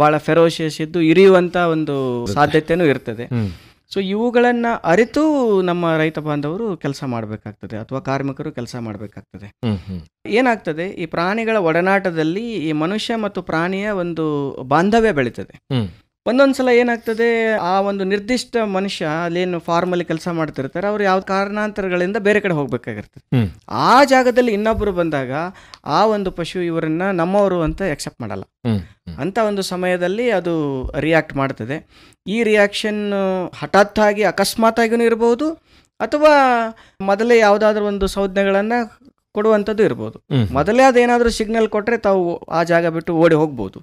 ಬಹಳ ಫೆರೋಷಿಯಸ್ ಇದ್ದು ಇರಿಯುವಂತ ಒಂದು ಸಾಧ್ಯತೆನೂ ಇರ್ತದೆ. ಇವುಗಳನ್ನ ಅರಿತು ನಮ್ಮ ರೈತ ಬಾಂಧವರು ಕೆಲಸ ಮಾಡಬೇಕಾಗ್ತದೆ, ಅಥವಾ ಕಾರ್ಮಿಕರು ಕೆಲಸ ಮಾಡಬೇಕಾಗ್ತದೆ. ಏನಾಗ್ತದೆ, ಈ ಪ್ರಾಣಿಗಳ ಒಡನಾಟದಲ್ಲಿ ಈ ಮನುಷ್ಯ ಮತ್ತು ಪ್ರಾಣಿಯ ಒಂದು ಬಾಂಧವ್ಯ ಬೆಳೀತದೆ. ಒಂದೊಂದ್ಸಲ ಏನಾಗ್ತದೆ, ಆ ಒಂದು ನಿರ್ದಿಷ್ಟ ಮನುಷ್ಯ ಅಲ್ಲೇನು ಫಾರ್ಮಲ್ಲಿ ಕೆಲಸ ಮಾಡ್ತಿರ್ತಾರೆ, ಅವ್ರು ಯಾವ ಕಾರಣಾಂತರಗಳಿಂದ ಬೇರೆ ಕಡೆ ಹೋಗ್ಬೇಕಾಗಿರ್ತದೆ. ಆ ಜಾಗದಲ್ಲಿ ಇನ್ನೊಬ್ಬರು ಬಂದಾಗ ಆ ಒಂದು ಪಶು ಇವರನ್ನ ನಮ್ಮವರು ಅಂತ ಎಕ್ಸೆಪ್ಟ್ ಮಾಡಲ್ಲ. ಅಂತ ಒಂದು ಸಮಯದಲ್ಲಿ ಅದು ರಿಯಾಕ್ಟ್ ಮಾಡ್ತದೆ. ಈ ರಿಯಾಕ್ಷನ್ ಹಠಾತ್ತಾಗಿ ಅಕಸ್ಮಾತ್ ಆಗಿನೂ ಇರಬಹುದು, ಅಥವಾ ಮೊದಲೇ ಯಾವುದಾದ್ರೂ ಒಂದು ಸಂಜ್ಞೆಗಳನ್ನ ಕೊಡುವಂಥದ್ದು ಇರ್ಬೋದು. ಮೊದಲೇ ಅದೇನಾದ್ರೂ ಸಿಗ್ನಲ್ ಕೊಟ್ರೆ ತಾವು ಆ ಜಾಗ ಬಿಟ್ಟು ಓಡಿ ಹೋಗ್ಬೋದು.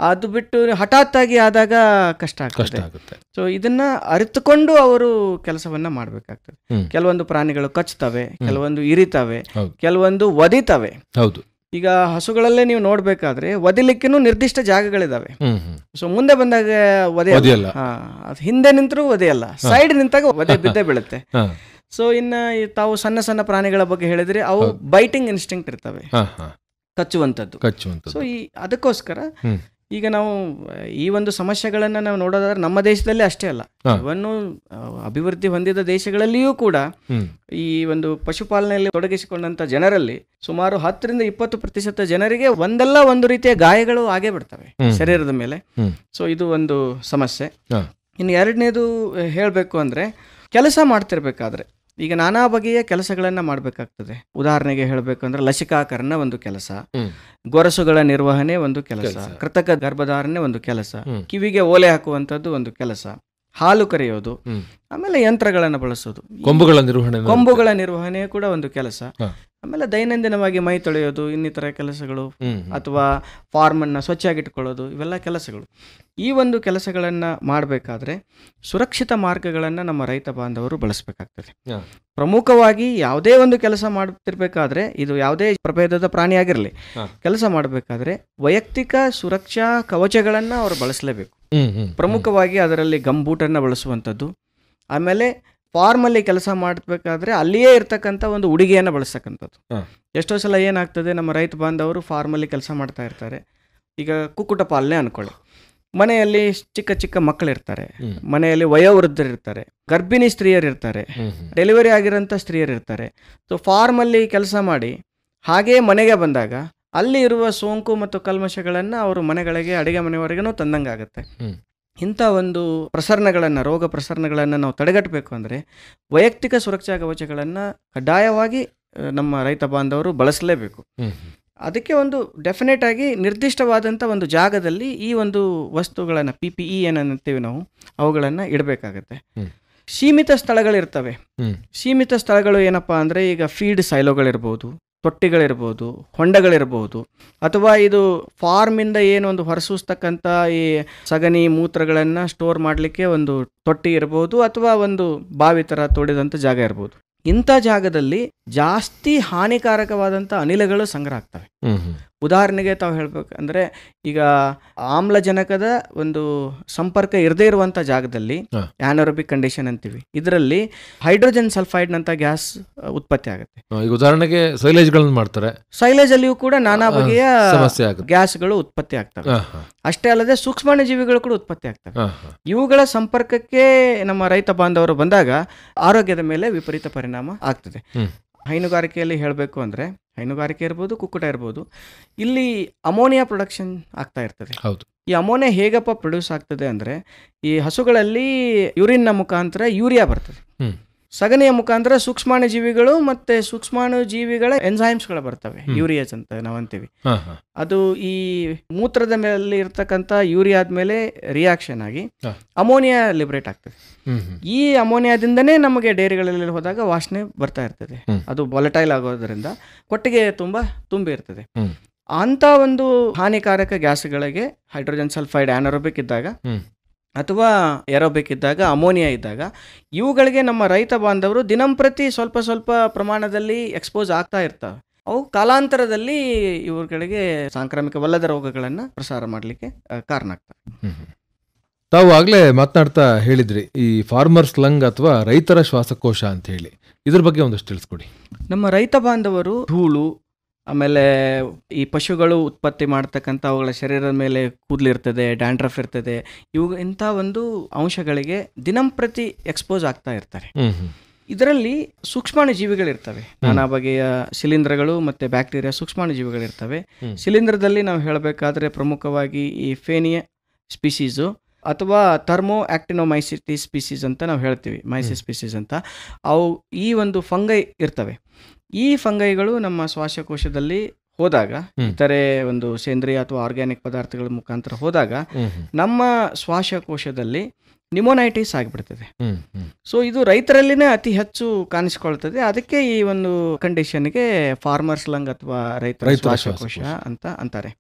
ಅದು ಬಿಟ್ಟು ಹಠಾತ್ತಾಗಿ ಆದಾಗ ಕಷ್ಟ ಆಗುತ್ತೆ. ಇದನ್ನ ಅರಿತುಕೊಂಡು ಅವರು ಕೆಲಸವನ್ನ ಮಾಡ್ಬೇಕಾಗ್ತದೆ. ಕೆಲವೊಂದು ಪ್ರಾಣಿಗಳು ಕಚ್ತವೆ, ಕೆಲವೊಂದು ಇರಿತವೆ, ಕೆಲವೊಂದು ಒದಿತವೆ. ಈಗ ಹಸುಗಳಲ್ಲೇ ನೀವು ನೋಡ್ಬೇಕಾದ್ರೆ ಒದಿಲಿಕ್ಕೂ ನಿರ್ದಿಷ್ಟ ಜಾಗಗಳಿದಾವೆ. ಮುಂದೆ ಬಂದಾಗ ಒದೆಯಲ್ಲ, ಹಿಂದೆ ನಿಂತರೂ ಒದೆಯಲ್ಲ, ಸೈಡ್ ನಿಂತಾಗ ಒದೆ ಬಿದ್ದೇ ಬೀಳುತ್ತೆ. ಇನ್ನು ತಾವು ಸಣ್ಣ ಸಣ್ಣ ಪ್ರಾಣಿಗಳ ಬಗ್ಗೆ ಹೇಳಿದ್ರೆ, ಅವು ಬೈಟಿಂಗ್ ಇನ್ಸ್ಟಿಂಕ್ಟ್ ಇರ್ತವೆ, ಕಚ್ಚುವಂಥದ್ದು. ಅದಕ್ಕೋಸ್ಕರ ಈಗ ನಾವು ಈ ಒಂದು ಸಮಸ್ಯೆಗಳನ್ನ ನಾವು ನೋಡೋದಾದ್ರೆ ನಮ್ಮ ದೇಶದಲ್ಲಿ ಅಷ್ಟೇ ಅಲ್ಲ, ಇವನ್ನು ಅಭಿವೃದ್ಧಿ ಹೊಂದಿದ ದೇಶಗಳಲ್ಲಿಯೂ ಕೂಡ ಈ ಒಂದು ಪಶುಪಾಲನೆಯಲ್ಲಿ ತೊಡಗಿಸಿಕೊಂಡಂತ ಜನರಲ್ಲಿ ಸುಮಾರು 10-20% ಜನರಿಗೆ ಒಂದಲ್ಲ ಒಂದು ರೀತಿಯ ಗಾಯಗಳು ಆಗೇ ಬಿಡ್ತವೆ ಶರೀರದ ಮೇಲೆ. ಇದು ಒಂದು ಸಮಸ್ಯೆ. ಇನ್ನು ಎರಡನೇದು ಹೇಳಬೇಕು ಅಂದ್ರೆ, ಕೆಲಸ ಮಾಡ್ತಿರ್ಬೇಕಾದ್ರೆ ಈಗ ನಾನಾ ಬಗೆಯ ಕೆಲಸಗಳನ್ನು ಮಾಡಬೇಕಾಗ್ತದೆ. ಉದಾಹರಣೆಗೆ ಹೇಳಬೇಕಂದ್ರೆ ಲಸಿಕಾಕರಣ ಒಂದು ಕೆಲಸ, ಗೊರಸುಗಳ ನಿರ್ವಹಣೆ ಒಂದು ಕೆಲಸ, ಕೃತಕ ಗರ್ಭಧಾರಣೆ ಒಂದು ಕೆಲಸ, ಕಿವಿಗೆ ಓಲೆ ಹಾಕುವಂಥದ್ದು ಒಂದು ಕೆಲಸ, ಹಾಲು ಕರೆಯೋದು, ಆಮೇಲೆ ಯಂತ್ರಗಳನ್ನು ಬಳಸೋದು, ಕೊಂಬುಗಳ ನಿರ್ವಹಣೆ ಕೂಡ ಒಂದು ಕೆಲಸ, ಆಮೇಲೆ ದೈನಂದಿನವಾಗಿ ಮೈ ತೊಳೆಯೋದು, ಇನ್ನಿತರ ಕೆಲಸಗಳು, ಅಥವಾ ಫಾರ್ಮ್ ಅನ್ನ ಸ್ವಚ್ಛಾಗಿಟ್ಕೊಳ್ಳೋದು, ಇವೆಲ್ಲ ಕೆಲಸಗಳು. ಈ ಒಂದು ಕೆಲಸಗಳನ್ನು ಮಾಡಬೇಕಾದ್ರೆ ಸುರಕ್ಷಿತ ಮಾರ್ಗಗಳನ್ನು ನಮ್ಮ ರೈತ ಬಾಂಧವರು ಬಳಸಬೇಕಾಗ್ತದೆ. ಪ್ರಮುಖವಾಗಿ ಯಾವುದೇ ಒಂದು ಕೆಲಸ ಮಾಡ್ತಿರ್ಬೇಕಾದ್ರೆ, ಇದು ಯಾವುದೇ ಪ್ರಭೇದದ ಪ್ರಾಣಿಯಾಗಿರಲಿ, ಕೆಲಸ ಮಾಡಬೇಕಾದ್ರೆ ವೈಯಕ್ತಿಕ ಸುರಕ್ಷಾ ಕವಚಗಳನ್ನು ಅವರು ಬಳಸಲೇಬೇಕು. ಪ್ರಮುಖವಾಗಿ ಅದರಲ್ಲಿ ಗಂಬೂಟನ್ನು ಬಳಸುವಂಥದ್ದು, ಆಮೇಲೆ ಫಾರ್ಮಲ್ಲಿ ಕೆಲಸ ಮಾಡಬೇಕಾದ್ರೆ ಅಲ್ಲಿಯೇ ಇರ್ತಕ್ಕಂಥ ಒಂದು ಉಡುಗೆಯನ್ನು ಬಳಸ್ತಕ್ಕಂಥದ್ದು. ಎಷ್ಟೋ ಸಲ ಏನಾಗ್ತದೆ, ನಮ್ಮ ರೈತ ಬಾಂಧವರು ಫಾರ್ಮಲ್ಲಿ ಕೆಲಸ ಮಾಡ್ತಾ ಇರ್ತಾರೆ. ಈಗ ಕುಕ್ಕುಟ ಪಾಲನೆ ಅನ್ಕೊಳ್ಳಿ, ಮನೆಯಲ್ಲಿ ಚಿಕ್ಕ ಚಿಕ್ಕ ಮಕ್ಕಳಿರ್ತಾರೆ, ಮನೆಯಲ್ಲಿ ವಯೋವೃದ್ಧರಿರ್ತಾರೆ, ಗರ್ಭಿಣಿ ಸ್ತ್ರೀಯರಿರ್ತಾರೆ, ಡೆಲಿವರಿ ಆಗಿರೋಂಥ ಸ್ತ್ರೀಯರಿರ್ತಾರೆ. ಸೊ ಫಾರ್ಮಲ್ಲಿ ಕೆಲಸ ಮಾಡಿ ಹಾಗೇ ಮನೆಗೆ ಬಂದಾಗ ಅಲ್ಲಿ ಇರುವ ಸೋಂಕು ಮತ್ತು ಕಲ್ಮಶಗಳನ್ನು ಅವರು ಮನೆಗಳಿಗೆ, ಅಡುಗೆ ಮನೆಯವರೆಗೂ ತಂದಂಗಾಗತ್ತೆ. ಇಂಥ ಒಂದು ಪ್ರಸರಣಗಳನ್ನು, ರೋಗ ಪ್ರಸರಣಗಳನ್ನು ನಾವು ತಡೆಗಟ್ಟಬೇಕು ಅಂದರೆ ವೈಯಕ್ತಿಕ ಸುರಕ್ಷಾ ಕವಚಗಳನ್ನು ಕಡ್ಡಾಯವಾಗಿ ನಮ್ಮ ರೈತ ಬಾಂಧವರು ಬಳಸಲೇಬೇಕು. ಅದಕ್ಕೆ ಒಂದು ಡೆಫಿನೆಟ್ ಆಗಿ ನಿರ್ದಿಷ್ಟವಾದಂಥ ಒಂದು ಜಾಗದಲ್ಲಿ ಈ ಒಂದು ವಸ್ತುಗಳನ್ನು, PPE ಏನಂತೀವಿ ನಾವು, ಅವುಗಳನ್ನು ಇಡಬೇಕಾಗತ್ತೆ. ಸೀಮಿತ ಸ್ಥಳಗಳಿರ್ತವೆ. ಸೀಮಿತ ಸ್ಥಳಗಳು ಏನಪ್ಪ ಅಂದರೆ, ಈಗ ಫೀಡ್ ಸೈಲೋಗಳಿರ್ಬೋದು, ತೊಟ್ಟಿಗಳಿರ್ಬೋದು, ಹೊಂಡಗಳಿರ್ಬೋದು, ಅಥವಾ ಇದು ಫಾರ್ಮಿಂದ ಏನೊಂದು ಹೊರಸೂಸ್ತಕ್ಕಂಥ ಈ ಸಗಣಿ ಮೂತ್ರಗಳನ್ನು ಸ್ಟೋರ್ ಮಾಡಲಿಕ್ಕೆ ಒಂದು ತೊಟ್ಟಿ ಇರ್ಬೋದು, ಅಥವಾ ಒಂದು ಬಾವಿ ಥರ ತೋಡಿದಂಥ ಜಾಗ ಇರ್ಬೋದು. ಇಂಥ ಜಾಗದಲ್ಲಿ ಜಾಸ್ತಿ ಹಾನಿಕಾರಕವಾದಂಥ ಅನಿಲಗಳು ಸಂಗ್ರಹ ಆಗ್ತವೆ. ಉದಾಹರಣೆಗೆ ತಾವು ಹೇಳ್ಬೇಕಂದ್ರೆ, ಈಗ ಆಮ್ಲಜನಕದ ಒಂದು ಸಂಪರ್ಕ ಇರದೇ ಇರುವಂಥ ಜಾಗದಲ್ಲಿ ಆನರೋಬಿಕ್ ಕಂಡೀಷನ್ ಅಂತೀವಿ, ಇದರಲ್ಲಿ ಹೈಡ್ರೋಜನ್ ಸಲ್ಫೈಡ್ ನಂತ ಗ್ಯಾಸ್ ಉತ್ಪತ್ತಿ ಆಗುತ್ತೆ. ಈಗ ಉದಾಹರಣೆಗೆ ಸೈಲೇಜ್ಗಳನ್ನು ಮಾಡ್ತಾರೆ, ಸೈಲೇಜ್ ಅಲ್ಲಿಯೂ ಕೂಡ ನಾನಾ ಬಗೆಯ ಗ್ಯಾಸ್ಗಳು ಉತ್ಪತ್ತಿ ಆಗ್ತವೆ. ಅಷ್ಟೇ ಅಲ್ಲದೆ ಸೂಕ್ಷ್ಮಾಣುಜೀವಿಗಳು ಕೂಡ ಉತ್ಪತ್ತಿ ಆಗ್ತವೆ. ಇವುಗಳ ಸಂಪರ್ಕಕ್ಕೆ ನಮ್ಮ ರೈತ ಬಾಂಧವರು ಬಂದಾಗ ಆರೋಗ್ಯದ ಮೇಲೆ ವಿಪರೀತ ಪರಿಣಾಮ ಆಗ್ತದೆ. ಹೈನುಗಾರಿಕೆಯಲ್ಲಿ ಹೇಳಬೇಕು ಅಂದರೆ, ಹೈನುಗಾರಿಕೆ ಇರ್ಬೋದು, ಕುಕ್ಕುಟ ಇರ್ಬೋದು, ಇಲ್ಲಿ ಅಮೋನಿಯಾ ಪ್ರೊಡಕ್ಷನ್ ಆಗ್ತಾ ಇರ್ತದೆ. ಈ ಅಮೋನಿಯಾ ಹೇಗಪ್ಪ ಪ್ರೊಡ್ಯೂಸ್ ಆಗ್ತದೆ ಅಂದರೆ, ಈ ಹಸುಗಳಲ್ಲಿ ಯೂರಿನ್ನ ಮುಖಾಂತರ ಯೂರಿಯಾ ಬರ್ತದೆ, ಸಗಣಿಯ ಮುಖಾಂತರ ಸೂಕ್ಷ್ಮಾಣುಜೀವಿಗಳು ಮತ್ತೆ ಸೂಕ್ಷ್ಮಾಣುಜೀವಿಗಳ ಎನ್ಸೈಮ್ಸ್ಗಳು ಬರ್ತವೆ, ಯೂರಿಯಾಸ್ ಅಂತ ನಾವು ಅಂತೀವಿ. ಅದು ಈ ಮೂತ್ರದ ಮೇಲೆ ಇರ್ತಕ್ಕಂಥ ಯೂರಿಯಾದ ಮೇಲೆ ರಿಯಾಕ್ಷನ್ ಆಗಿ ಅಮೋನಿಯಾ ಲಿಬರೇಟ್ ಆಗ್ತದೆ. ಈ ಅಮೋನಿಯಾದಿಂದನೇ ನಮಗೆ ಡೈರಿಗಳಲ್ಲಿ ಹೋದಾಗ ವಾಸನೆ ಬರ್ತಾ ಇರ್ತದೆ. ಅದು ವಾಲಟೈಲ್ ಆಗೋದ್ರಿಂದ ಕೊಟ್ಟಿಗೆ ತುಂಬಿ ಇರ್ತದೆ. ಅಂತ ಒಂದು ಹಾನಿಕಾರಕ ಗ್ಯಾಸ್ಗಳಿಗೆ ಹೈಡ್ರೋಜನ್ ಸಲ್ಫೈಡ್ ಆನರೋಬಿಕ್ ಇದ್ದಾಗ ಅಥವಾ ಏರೋಬಿಕ್ ಇದ್ದಾಗ, ಅಮೋನಿಯಾ ಇದ್ದಾಗ, ಇವುಗಳಿಗೆ ನಮ್ಮ ರೈತ ಬಾಂಧವರು ದಿನಂಪ್ರತಿ ಸ್ವಲ್ಪ ಸ್ವಲ್ಪ ಪ್ರಮಾಣದಲ್ಲಿ ಎಕ್ಸ್ಪೋಸ್ ಆಗ್ತಾ ಇರ್ತವೆ. ಅವು ಕಾಲಾಂತರದಲ್ಲಿ ಇವುಗಳಿಗೆ ಸಾಂಕ್ರಾಮಿಕವಲ್ಲದ ರೋಗಗಳನ್ನು ಪ್ರಸಾರ ಮಾಡಲಿಕ್ಕೆ ಕಾರಣ ಆಗ್ತವೆ. ತಾವು ಆಗಲೇ ಮಾತನಾಡ್ತಾ ಹೇಳಿದ್ರಿ ಈ ಫಾರ್ಮರ್ಸ್ ಲಂಗ್ ಅಥವಾ ರೈತರ ಶ್ವಾಸಕೋಶ ಅಂತ ಹೇಳಿ, ಇದ್ರ ಬಗ್ಗೆ ಒಂದಷ್ಟು ತಿಳಿಸ್ಕೊಡಿ. ನಮ್ಮ ರೈತ ಬಾಂಧವರು ಧೂಳು, ಆಮೇಲೆ ಈ ಪಶುಗಳು ಉತ್ಪತ್ತಿ ಮಾಡ್ತಕ್ಕಂಥ ಅವುಗಳ ಶರೀರದ ಮೇಲೆ ಕೂದಲಿರ್ತದೆ, ಡ್ಯಾಂಡ್ರಫ್ ಇರ್ತದೆ, ಇಂಥ ಒಂದು ಅಂಶಗಳಿಗೆ ದಿನಂಪ್ರತಿ ಎಕ್ಸ್ಪೋಸ್ ಆಗ್ತಾ ಇರ್ತಾರೆ. ಇದರಲ್ಲಿ ಸೂಕ್ಷ್ಮಾಣುಜೀವಿಗಳಿರ್ತವೆ, ನಾನಾ ಬಗೆಯ ಶಿಲೀಂಧ್ರಗಳು ಮತ್ತು ಬ್ಯಾಕ್ಟೀರಿಯಾ ಸೂಕ್ಷ್ಮಾಣುಜೀವಿಗಳಿರ್ತವೆ. ಶಿಲೀಂಧ್ರದಲ್ಲಿ ನಾವು ಹೇಳಬೇಕಾದ್ರೆ ಪ್ರಮುಖವಾಗಿ ಈ ಫೇನಿಯ ಸ್ಪೀಸೀಸು ಅಥವಾ ಥರ್ಮೋ ಆಕ್ಟಿನೋಮೈಸಿಟಿಸ್ ಸ್ಪೀಸೀಸ್ ಅಂತ ನಾವು ಹೇಳ್ತೀವಿ, ಮೈಸಿಸ್ ಸ್ಪೀಸೀಸ್ ಅಂತ. ಅವು ಈ ಒಂದು ಫಂಗೈ ಇರ್ತವೆ. ಈ ಫಂಗೈಗಳು ನಮ್ಮ ಶ್ವಾಸಕೋಶದಲ್ಲಿ ಹೋದಾಗ, ಇತರೆ ಒಂದು ಸೇಂದ್ರಿಯ ಅಥವಾ ಆರ್ಗ್ಯಾನಿಕ್ ಪದಾರ್ಥಗಳ ಮುಖಾಂತರ ಹೋದಾಗ ನಮ್ಮ ಶ್ವಾಸಕೋಶದಲ್ಲಿ ನಿಮೋನೈಟಿಸ್ ಆಗಿಬಿಡ್ತದೆ. ಸೊ ಇದು ರೈತರಲ್ಲಿನೇ ಅತಿ ಹೆಚ್ಚು ಕಾಣಿಸಿಕೊಳ್ತದೆ. ಅದಕ್ಕೆ ಈ ಒಂದು ಕಂಡೀಷನ್ಗೆ ಫಾರ್ಮರ್ಸ್ ಲಂಗ್ ಅಥವಾ ರೈತರ ಶ್ವಾಸಕೋಶ ಅಂತ ಅಂತಾರೆ.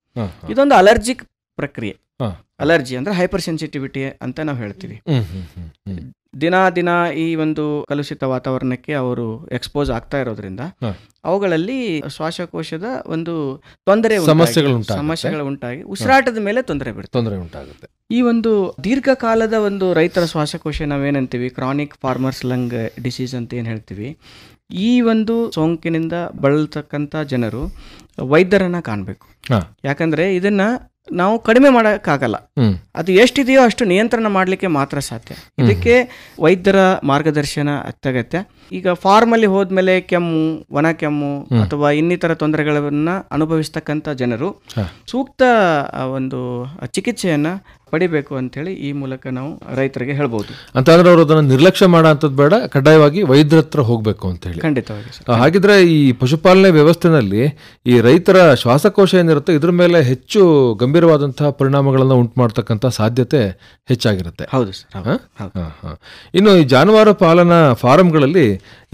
ಇದೊಂದು ಅಲರ್ಜಿಕ್ ಪ್ರಕ್ರಿಯೆ. ಅಲರ್ಜಿ ಅಂದ್ರೆ ಹೈಪರ್ ಸೆನ್ಸಿಟಿವಿಟಿ ಅಂತ ನಾವು ಹೇಳ್ತೀವಿ. ದಿನ ಈ ಒಂದು ಕಲುಷಿತ ವಾತಾವರಣಕ್ಕೆ ಅವರು ಎಕ್ಸ್ಪೋಸ್ ಆಗ್ತಾ ಇರೋದ್ರಿಂದ ಅವುಗಳಲ್ಲಿ ಶ್ವಾಸಕೋಶದ ಒಂದು ಸಮಸ್ಯೆಗಳು ಉಂಟಾಗಿ ಉಸಿರಾಟದ ಮೇಲೆ ತೊಂದರೆ ಉಂಟಾಗುತ್ತೆ. ಈ ಒಂದು ದೀರ್ಘಕಾಲದ ಒಂದು ರೈತರ ಶ್ವಾಸಕೋಶ ನಾವೇನಂತೀವಿ, ಕ್ರಾನಿಕ್ ಫಾರ್ಮರ್ಸ್ ಲಂಗ್ ಡಿಸೀಸ್ ಅಂತ ಏನು ಹೇಳ್ತೀವಿ, ಈ ಒಂದು ಸೋಂಕಿನಿಂದ ಬಳಲ್ತಕ್ಕಂಥ ಜನರು ವೈದ್ಯರನ್ನ ಕಾಣಬೇಕು. ಯಾಕಂದ್ರೆ ಇದನ್ನ ನಾವು ಕಡಿಮೆ ಮಾಡೋಕ್ಕಾಗಲ್ಲ. ಅದು ಎಷ್ಟಿದೆಯೋ ಅಷ್ಟು ನಿಯಂತ್ರಣ ಮಾಡಲಿಕ್ಕೆ ಮಾತ್ರ ಸಾಧ್ಯ. ಇದಕ್ಕೆ ವೈದ್ಯರ ಮಾರ್ಗದರ್ಶನ ಅತ್ಯಗತ್ಯ. ಈಗ ಫಾರ್ಮಲ್ಲಿ ಹೋದ್ಮೇಲೆ ಕೆಮ್ಮು, ಒಣ ಕೆಮ್ಮು ಅಥವಾ ಇನ್ನಿತರ ತೊಂದರೆಗಳನ್ನ ಅನುಭವಿಸ್ತಕ್ಕಂಥ ಜನರು ಸೂಕ್ತ ಒಂದು ಚಿಕಿತ್ಸೆಯನ್ನ ಪಡಿಬೇಕು ಅಂತೇಳಿ ಈ ಮೂಲಕ ನಾವು ರೈತರಿಗೆ ಹೇಳ್ಬೋದು. ಅಂತಂದ್ರೆ ಅವರು ಅದನ್ನು ನಿರ್ಲಕ್ಷ್ಯ ಮಾಡೋ ಅಂಥದ್ದು ಬೇಡ, ಕಡ್ಡಾಯವಾಗಿ ವೈದ್ಯರ ಹತ್ರ ಹೋಗಬೇಕು ಅಂತ ಹೇಳಿ. ಖಂಡಿತವಾಗಿ ಸರ್. ಹಾಗಿದ್ರೆ ಈ ಪಶುಪಾಲನೆ ವ್ಯವಸ್ಥೆನಲ್ಲಿ ಈ ರೈತರ ಶ್ವಾಸಕೋಶ ಏನಿರುತ್ತೆ ಇದ್ರ ಮೇಲೆ ಹೆಚ್ಚು ಗಂಭೀರವಾದಂತಹ ಪರಿಣಾಮಗಳನ್ನು ಉಂಟು ಮಾಡ್ತಕ್ಕಂಥ ಸಾಧ್ಯತೆ ಹೆಚ್ಚಾಗಿರುತ್ತೆ. ಹೌದು ಸರ್. ಇನ್ನು ಈ ಜಾನುವಾರು ಪಾಲನಾ ಫಾರಂಗಳಲ್ಲಿ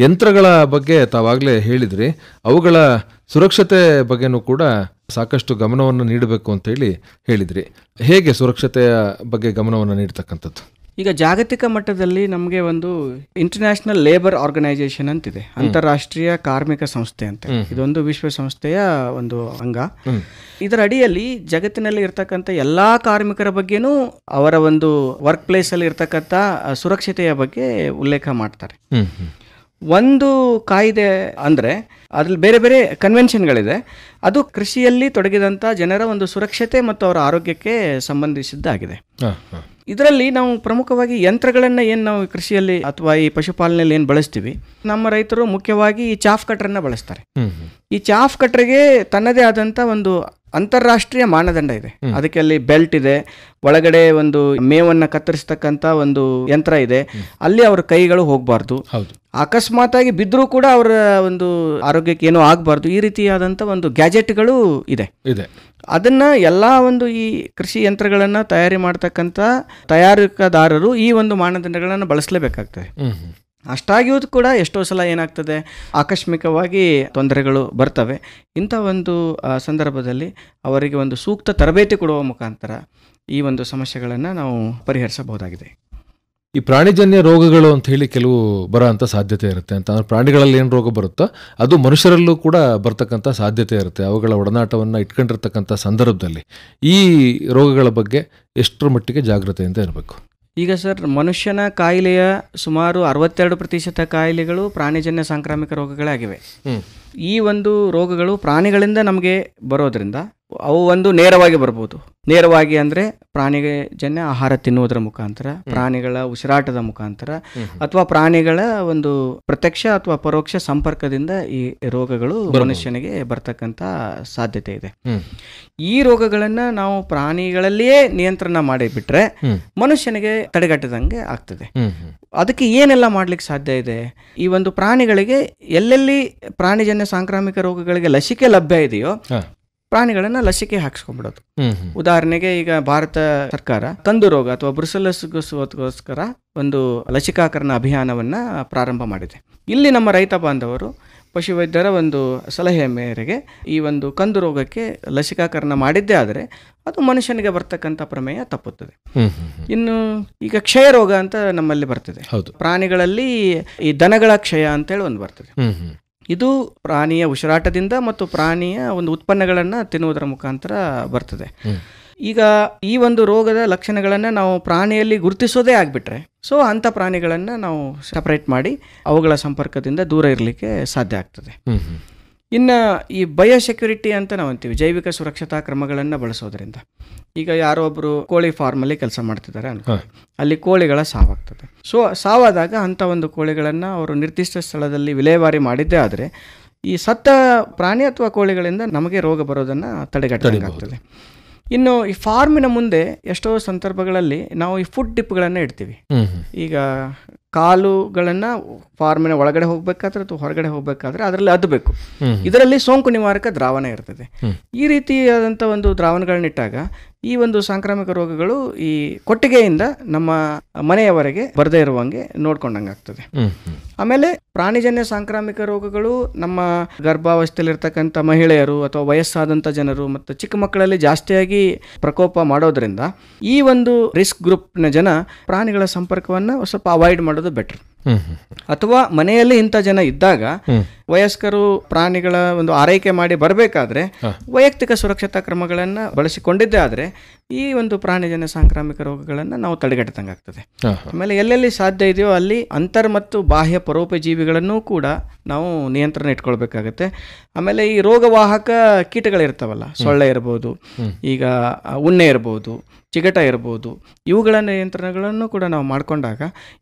ಯಂತ್ರಗಳ ಬಗ್ಗೆ ತಾವಾಗಲೇ ಹೇಳಿದ್ರಿ, ಅವುಗಳ ಸುರಕ್ಷತೆ ಬಗ್ಗೆನೂ ಕೂಡ ಸಾಕಷ್ಟು ಗಮನವನ್ನು ನೀಡಬೇಕು ಅಂತ ಹೇಳಿದ್ರಿ. ಹೇಗೆ ಸುರಕ್ಷತೆಯ ಬಗ್ಗೆ ಗಮನವನ್ನು ನೀಡತಕ್ಕಂಥದ್ದು? ಈಗ ಜಾಗತಿಕ ಮಟ್ಟದಲ್ಲಿ ನಮಗೆ ಒಂದು ಇಂಟರ್ನ್ಯಾಷನಲ್ ಲೇಬರ್ ಆರ್ಗನೈಸೇಷನ್ ಅಂತಿದೆ, ಅಂತಾರಾಷ್ಟ್ರೀಯ ಕಾರ್ಮಿಕ ಸಂಸ್ಥೆ ಅಂತ. ಇದೊಂದು ವಿಶ್ವಸಂಸ್ಥೆಯ ಒಂದು ಅಂಗ. ಇದರ ಅಡಿಯಲ್ಲಿ ಜಗತ್ತಿನಲ್ಲಿ ಇರ್ತಕ್ಕಂಥ ಎಲ್ಲಾ ಕಾರ್ಮಿಕರ ಬಗ್ಗೆನೂ ಅವರ ಒಂದು ವರ್ಕ್ ಪ್ಲೇಸ್ ಅಲ್ಲಿ ಇರ್ತಕ್ಕಂಥ ಸುರಕ್ಷತೆಯ ಬಗ್ಗೆ ಉಲ್ಲೇಖ ಮಾಡ್ತಾರೆ. ಒಂದು ಕಾಯ್ದೆ ಅಂದರೆ ಅದ್ರಲ್ಲಿ ಬೇರೆ ಬೇರೆ ಕನ್ವೆನ್ಷನ್ಗಳಿದೆ. ಅದು ಕೃಷಿಯಲ್ಲಿ ತೊಡಗಿದಂಥ ಜನರ ಒಂದು ಸುರಕ್ಷತೆ ಮತ್ತು ಅವರ ಆರೋಗ್ಯಕ್ಕೆ ಸಂಬಂಧಿಸಿದ್ದಾಗಿದೆ. ಇದರಲ್ಲಿ ನಾವು ಪ್ರಮುಖವಾಗಿ ಯಂತ್ರಗಳನ್ನು ಏನು ನಾವು ಕೃಷಿಯಲ್ಲಿ ಅಥವಾ ಈ ಪಶುಪಾಲನೆಯಲ್ಲಿ ಏನು ಬಳಸ್ತೀವಿ, ನಮ್ಮ ರೈತರು ಮುಖ್ಯವಾಗಿ ಈ ಚಾಫ್ ಕಟ್ರನ್ನ ಬಳಸ್ತಾರೆ. ಈ ಚಾಫ್ ಕಟ್ರಿಗೆ ತನ್ನದೇ ಆದಂಥ ಒಂದು ಅಂತಾರಾಷ್ಟ್ರೀಯ ಮಾನದಂಡ ಇದೆ. ಅದಕ್ಕೆ ಅಲ್ಲಿ ಬೆಲ್ಟ್ ಇದೆ, ಒಳಗಡೆ ಒಂದು ಮೇವನ್ನ ಕತ್ತರಿಸ್ತಕ್ಕಂಥ ಒಂದು ಯಂತ್ರ ಇದೆ, ಅಲ್ಲಿ ಅವರ ಕೈಗಳು ಹೋಗಬಾರ್ದು, ಅಕಸ್ಮಾತ್ ಆಗಿ ಬಿದ್ದರೂ ಕೂಡ ಅವರ ಒಂದು ಆರೋಗ್ಯಕ್ಕೆ ಏನೂ ಆಗಬಾರ್ದು. ಈ ರೀತಿಯಾದಂಥ ಒಂದು ಗ್ಯಾಜೆಟ್ಗಳು ಇದೆ. ಅದನ್ನ ಎಲ್ಲ ಒಂದು ಈ ಕೃಷಿ ಯಂತ್ರಗಳನ್ನು ತಯಾರಿ ಮಾಡ್ತಕ್ಕಂಥ ತಯಾರಕದಾರರು ಈ ಒಂದು ಮಾನದಂಡಗಳನ್ನು ಬಳಸಲೇಬೇಕಾಗ್ತದೆ. ಅಷ್ಟಾಗಿಯೂ ಕೂಡ ಎಷ್ಟೋ ಸಲ ಏನಾಗ್ತದೆ, ಆಕಸ್ಮಿಕವಾಗಿ ತೊಂದರೆಗಳು ಬರ್ತವೆ. ಇಂಥ ಒಂದು ಸಂದರ್ಭದಲ್ಲಿ ಅವರಿಗೆ ಒಂದು ಸೂಕ್ತ ತರಬೇತಿ ಕೊಡುವ ಮುಖಾಂತರ ಈ ಒಂದು ಸಮಸ್ಯೆಗಳನ್ನು ನಾವು ಪರಿಹರಿಸಬಹುದಾಗಿದೆ. ಈ ಪ್ರಾಣಿಜನ್ಯ ರೋಗಗಳು ಅಂತ ಹೇಳಿ ಕೆಲವು ಬರೋ ಅಂಥ ಸಾಧ್ಯತೆ ಇರುತ್ತೆ. ಅಂತ ಅಂದ್ರೆ ಪ್ರಾಣಿಗಳಲ್ಲಿ ಏನು ರೋಗ ಬರುತ್ತೋ ಅದು ಮನುಷ್ಯರಲ್ಲೂ ಕೂಡ ಬರ್ತಕ್ಕಂಥ ಸಾಧ್ಯತೆ ಇರುತ್ತೆ. ಅವುಗಳ ಒಡನಾಟವನ್ನು ಇಟ್ಕೊಂಡಿರ್ತಕ್ಕಂಥ ಸಂದರ್ಭದಲ್ಲಿ ಈ ರೋಗಗಳ ಬಗ್ಗೆ ಎಷ್ಟರ ಮಟ್ಟಿಗೆ ಜಾಗೃತೆಯಿಂದ ಇರಬೇಕು? ಈಗ ಸರ್, ಮನುಷ್ಯನ ಕಾಯಿಲೆಯ ಸುಮಾರು 62% ಕಾಯಿಲೆಗಳು ಪ್ರಾಣಿಜನ್ಯ ಸಾಂಕ್ರಾಮಿಕ ರೋಗಗಳಾಗಿವೆ. ಈ ಒಂದು ರೋಗಗಳು ಪ್ರಾಣಿಗಳಿಂದ ನಮಗೆ ಬರೋದ್ರಿಂದ ಅವು ಒಂದು ನೇರವಾಗಿ ಬರ್ಬೋದು. ನೇರವಾಗಿ ಅಂದರೆ ಪ್ರಾಣಿಜನ್ಯ ಆಹಾರ ತಿನ್ನುವುದರ ಮುಖಾಂತರ, ಪ್ರಾಣಿಗಳ ಉಸಿರಾಟದ ಮುಖಾಂತರ, ಅಥವಾ ಪ್ರಾಣಿಗಳ ಒಂದು ಪ್ರತ್ಯಕ್ಷ ಅಥವಾ ಪರೋಕ್ಷ ಸಂಪರ್ಕದಿಂದ ಈ ರೋಗಗಳು ಮನುಷ್ಯನಿಗೆ ಬರ್ತಕ್ಕಂಥ ಸಾಧ್ಯತೆ ಇದೆ. ಈ ರೋಗಗಳನ್ನು ನಾವು ಪ್ರಾಣಿಗಳಲ್ಲಿಯೇ ನಿಯಂತ್ರಣ ಮಾಡಿಬಿಟ್ರೆ ಮನುಷ್ಯನಿಗೆ ತಡೆಗಟ್ಟದಂಗೆ ಆಗ್ತದೆ. ಅದಕ್ಕೆ ಏನೆಲ್ಲ ಮಾಡ್ಲಿಕ್ಕೆ ಸಾಧ್ಯ ಇದೆ? ಈ ಒಂದು ಪ್ರಾಣಿಗಳಿಗೆ ಎಲ್ಲೆಲ್ಲಿ ಪ್ರಾಣಿಜನ್ಯ ಸಾಂಕ್ರಾಮಿಕ ರೋಗಗಳಿಗೆ ಲಸಿಕೆ ಲಭ್ಯ ಇದೆಯೋ ಪ್ರಾಣಿಗಳನ್ನ ಲಸಿಕೆ ಹಾಕಿಸ್ಕೊಂಡ್ಬಿಡೋದು. ಉದಾಹರಣೆಗೆ ಈಗ ಭಾರತ ಸರ್ಕಾರ ಕಂದು ರೋಗ ಅಥವಾ ಬ್ರುಸೆಲ್ಲಸ್ಗೋಸ್ಕರ ಒಂದು ಲಸಿಕಾಕರಣ ಅಭಿಯಾನವನ್ನ ಪ್ರಾರಂಭ ಮಾಡಿದೆ. ಇಲ್ಲಿ ನಮ್ಮ ರೈತ ಬಾಂಧವರು ಪಶುವೈದ್ಯರ ಒಂದು ಸಲಹೆಯ ಮೇರೆಗೆ ಈ ಒಂದು ಕಂದು ರೋಗಕ್ಕೆ ಲಸಿಕಾಕರಣ ಮಾಡಿದ್ದೇ ಆದರೆ ಅದು ಮನುಷ್ಯನಿಗೆ ಬರ್ತಕ್ಕಂಥ ಪ್ರಮೇಯ ತಪ್ಪುತ್ತದೆ. ಇನ್ನು ಈಗ ಕ್ಷಯ ರೋಗ ಅಂತ ನಮ್ಮಲ್ಲಿ ಬರ್ತದೆ. ಪ್ರಾಣಿಗಳಲ್ಲಿ ಈ ದನಗಳ ಕ್ಷಯ ಅಂತೇಳಿ ಒಂದು ಬರ್ತದೆ. ಇದು ಪ್ರಾಣಿಯ ಉಸಿರಾಟದಿಂದ ಮತ್ತು ಪ್ರಾಣಿಯ ಒಂದು ಉತ್ಪನ್ನಗಳನ್ನು ತಿನ್ನುವುದರ ಮುಖಾಂತರ ಬರ್ತದೆ. ಈಗ ಈ ಒಂದು ರೋಗದ ಲಕ್ಷಣಗಳನ್ನು ನಾವು ಪ್ರಾಣಿಯಲ್ಲಿ ಗುರುತಿಸೋದೇ ಆಗಿಬಿಟ್ರೆ ಅಂಥ ಪ್ರಾಣಿಗಳನ್ನು ನಾವು ಸಪರೇಟ್ ಮಾಡಿ ಅವುಗಳ ಸಂಪರ್ಕದಿಂದ ದೂರ ಇರಲಿಕ್ಕೆ ಸಾಧ್ಯ ಆಗ್ತದೆ. ಇನ್ನು ಈ ಬಯೋಸೆಕ್ಯೂರಿಟಿ ಅಂತ ನಾವು ಅಂತೀವಿ, ಜೈವಿಕ ಸುರಕ್ಷತಾ ಕ್ರಮಗಳನ್ನು ಬಳಸೋದ್ರಿಂದ. ಈಗ ಯಾರೋ ಒಬ್ಬರು ಕೋಳಿ ಫಾರ್ಮಲ್ಲಿ ಕೆಲಸ ಮಾಡ್ತಿದ್ದಾರೆ ಅನ್ಕೊಳ್ಳಿ, ಅಲ್ಲಿ ಕೋಳಿಗಳ ಸಾವಾಗ್ತದೆ. ಸಾವಾದಾಗ ಅಂಥ ಒಂದು ಕೋಳಿಗಳನ್ನು ಅವರು ನಿರ್ದಿಷ್ಟ ಸ್ಥಳದಲ್ಲಿ ವಿಲೇವಾರಿ ಮಾಡಿದ್ದೇ ಆದರೆ ಈ ಸತ್ತ ಪ್ರಾಣಿ ಅಥವಾ ಕೋಳಿಗಳಿಂದ ನಮಗೆ ರೋಗ ಬರೋದನ್ನು ತಡೆಗಟ್ಟಲಾಗ್ತದೆ. ಇನ್ನು ಈ ಫಾರ್ಮಿನ ಮುಂದೆ ಎಷ್ಟೋ ಸಂದರ್ಭಗಳಲ್ಲಿ ನಾವು ಈ ಫುಡ್ ಡಿಪ್ಗಳನ್ನು ಇಡ್ತೀವಿ. ಈಗ ಕಾಲುಗಳನ್ನು ಫಾರ್ಮಿನ ಒಳಗಡೆ ಹೋಗ್ಬೇಕಾದ್ರೆ ಅಥವಾ ಹೊರಗಡೆ ಹೋಗ್ಬೇಕಾದ್ರೆ ಅದರಲ್ಲಿ ಅದ್ದಬೇಕು. ಇದರಲ್ಲಿ ಸೋಂಕು ನಿವಾರಕ ದ್ರಾವಣ ಇರ್ತದೆ. ಈ ರೀತಿಯಾದಂಥ ಒಂದು ದ್ರಾವಣಗಳನ್ನಿಟ್ಟಾಗ ಈ ಒಂದು ಸಾಂಕ್ರಾಮಿಕ ರೋಗಗಳು ಈ ಕೊಟ್ಟಿಗೆಯಿಂದ ನಮ್ಮ ಮನೆಯವರೆಗೆ ಬರದೇ ಇರುವಂಗೆ ನೋಡ್ಕೊಂಡಂಗೆ ಆಗ್ತದೆ. ಆಮೇಲೆ ಪ್ರಾಣಿಜನ್ಯ ಸಾಂಕ್ರಾಮಿಕ ರೋಗಗಳು ನಮ್ಮ ಗರ್ಭಾವಸ್ಥೆಯಲ್ಲಿರ್ತಕ್ಕಂಥ ಮಹಿಳೆಯರು ಅಥವಾ ವಯಸ್ಸಾದಂಥ ಜನರು ಮತ್ತು ಚಿಕ್ಕ ಮಕ್ಕಳಲ್ಲಿ ಜಾಸ್ತಿಯಾಗಿ ಪ್ರಕೋಪ ಮಾಡೋದ್ರಿಂದ ಈ ಒಂದು ರಿಸ್ಕ್ ಗ್ರೂಪ್ನ ಜನ ಪ್ರಾಣಿಗಳ ಸಂಪರ್ಕವನ್ನು ಸ್ವಲ್ಪ ಅವಾಯ್ಡ್ ಮಾಡೋದು ಬೆಟರ್. ಅಥವಾ ಮನೆಯಲ್ಲಿ ಇಂಥ ಜನ ಇದ್ದಾಗ ವಯಸ್ಕರು ಪ್ರಾಣಿಗಳ ಒಂದು ಆರೈಕೆ ಮಾಡಿ ಬರಬೇಕಾದ್ರೆ ವೈಯಕ್ತಿಕ ಸುರಕ್ಷತಾ ಕ್ರಮಗಳನ್ನು ಬಳಸಿಕೊಂಡಿದ್ದೇ ಆದರೆ ಈ ಒಂದು ಪ್ರಾಣಿಜನ್ಯ ಸಾಂಕ್ರಾಮಿಕ ರೋಗಗಳನ್ನು ನಾವು ತಡೆಗಟ್ಟದಂಗಾಗ್ತದೆ. ಆಮೇಲೆ ಎಲ್ಲೆಲ್ಲಿ ಸಾಧ್ಯ ಇದೆಯೋ ಅಲ್ಲಿ ಅಂತರ್ ಮತ್ತು ಬಾಹ್ಯ ಪರೋಪಜೀವಿಗಳನ್ನು ಕೂಡ ನಾವು ನಿಯಂತ್ರಣ ಇಟ್ಕೊಳ್ಬೇಕಾಗತ್ತೆ. ಆಮೇಲೆ ಈ ರೋಗವಾಹಕ ಕೀಟಗಳಿರ್ತಾವಲ್ಲ, ಸೊಳ್ಳೆ ಇರ್ಬೋದು, ಈಗ ಉಣ್ಣೆ ಇರ್ಬೋದು, ಚಿಗಟ ಇರ್ಬೋದು, ಇವುಗಳ ನಿಯಂತ್ರಣಗಳನ್ನು ಕೂಡ ನಾವು ಮಾಡಿಕೊಂಡಾಗ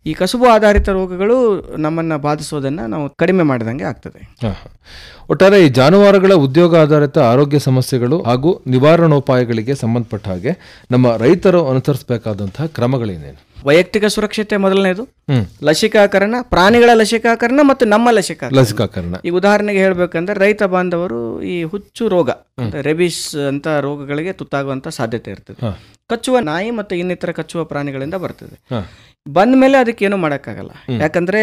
ಈ ಕಸುಬು ಆಧಾರಿತ ರೋಗಗಳು ನಮ್ಮನ್ನು ಬಾಧಿಸೋದನ್ನು ನಾವು ಕಡಿಮೆ ಮಾಡಿದಂಗೆ ಆಗ್ತದೆ. ಇರ್ತದೆ. ಒಟ್ಟಾರೆ ಈ ಜಾನುವಾರುಗಳ ಉದ್ಯೋಗ ಆಧಾರಿತ ಆರೋಗ್ಯ ಸಮಸ್ಯೆಗಳು ಹಾಗೂ ನಿವಾರಣೋಪಾಯಗಳಿಗೆ ಸಂಬಂಧಪಟ್ಟ ಹಾಗೆ ನಮ್ಮ ರೈತರು ಅನುಸರಿಸಬೇಕಾದಂತಹ ಕ್ರಮಗಳೇನೇನು? ವೈಯಕ್ತಿಕ ಸುರಕ್ಷತೆ ಮೊದಲನೇದು, ಲಸಿಕಾಕರಣ, ಪ್ರಾಣಿಗಳ ಲಸಿಕಾಕರಣ ಮತ್ತು ನಮ್ಮ ಲಸಿಕಾಕರಣ. ಈ ಉದಾಹರಣೆಗೆ ಹೇಳ್ಬೇಕಂದ್ರೆ ರೈತ ಬಾಂಧವರು ಈ ಹುಚ್ಚು ರೋಗ, ರೆಬಿಸ್ ಅಂತ ರೋಗಗಳಿಗೆ ತುತ್ತಾಗುವಂತ ಸಾಧ್ಯತೆ ಇರ್ತದೆ. ಕಚ್ಚುವ ನಾಯಿ ಮತ್ತು ಇನ್ನಿತರ ಕಚ್ಚುವ ಪ್ರಾಣಿಗಳಿಂದ ಬರ್ತದೆ. ಬಂದ ಮೇಲೆ ಅದಕ್ಕೇನು ಮಾಡೋಕ್ಕಾಗಲ್ಲ, ಯಾಕಂದ್ರೆ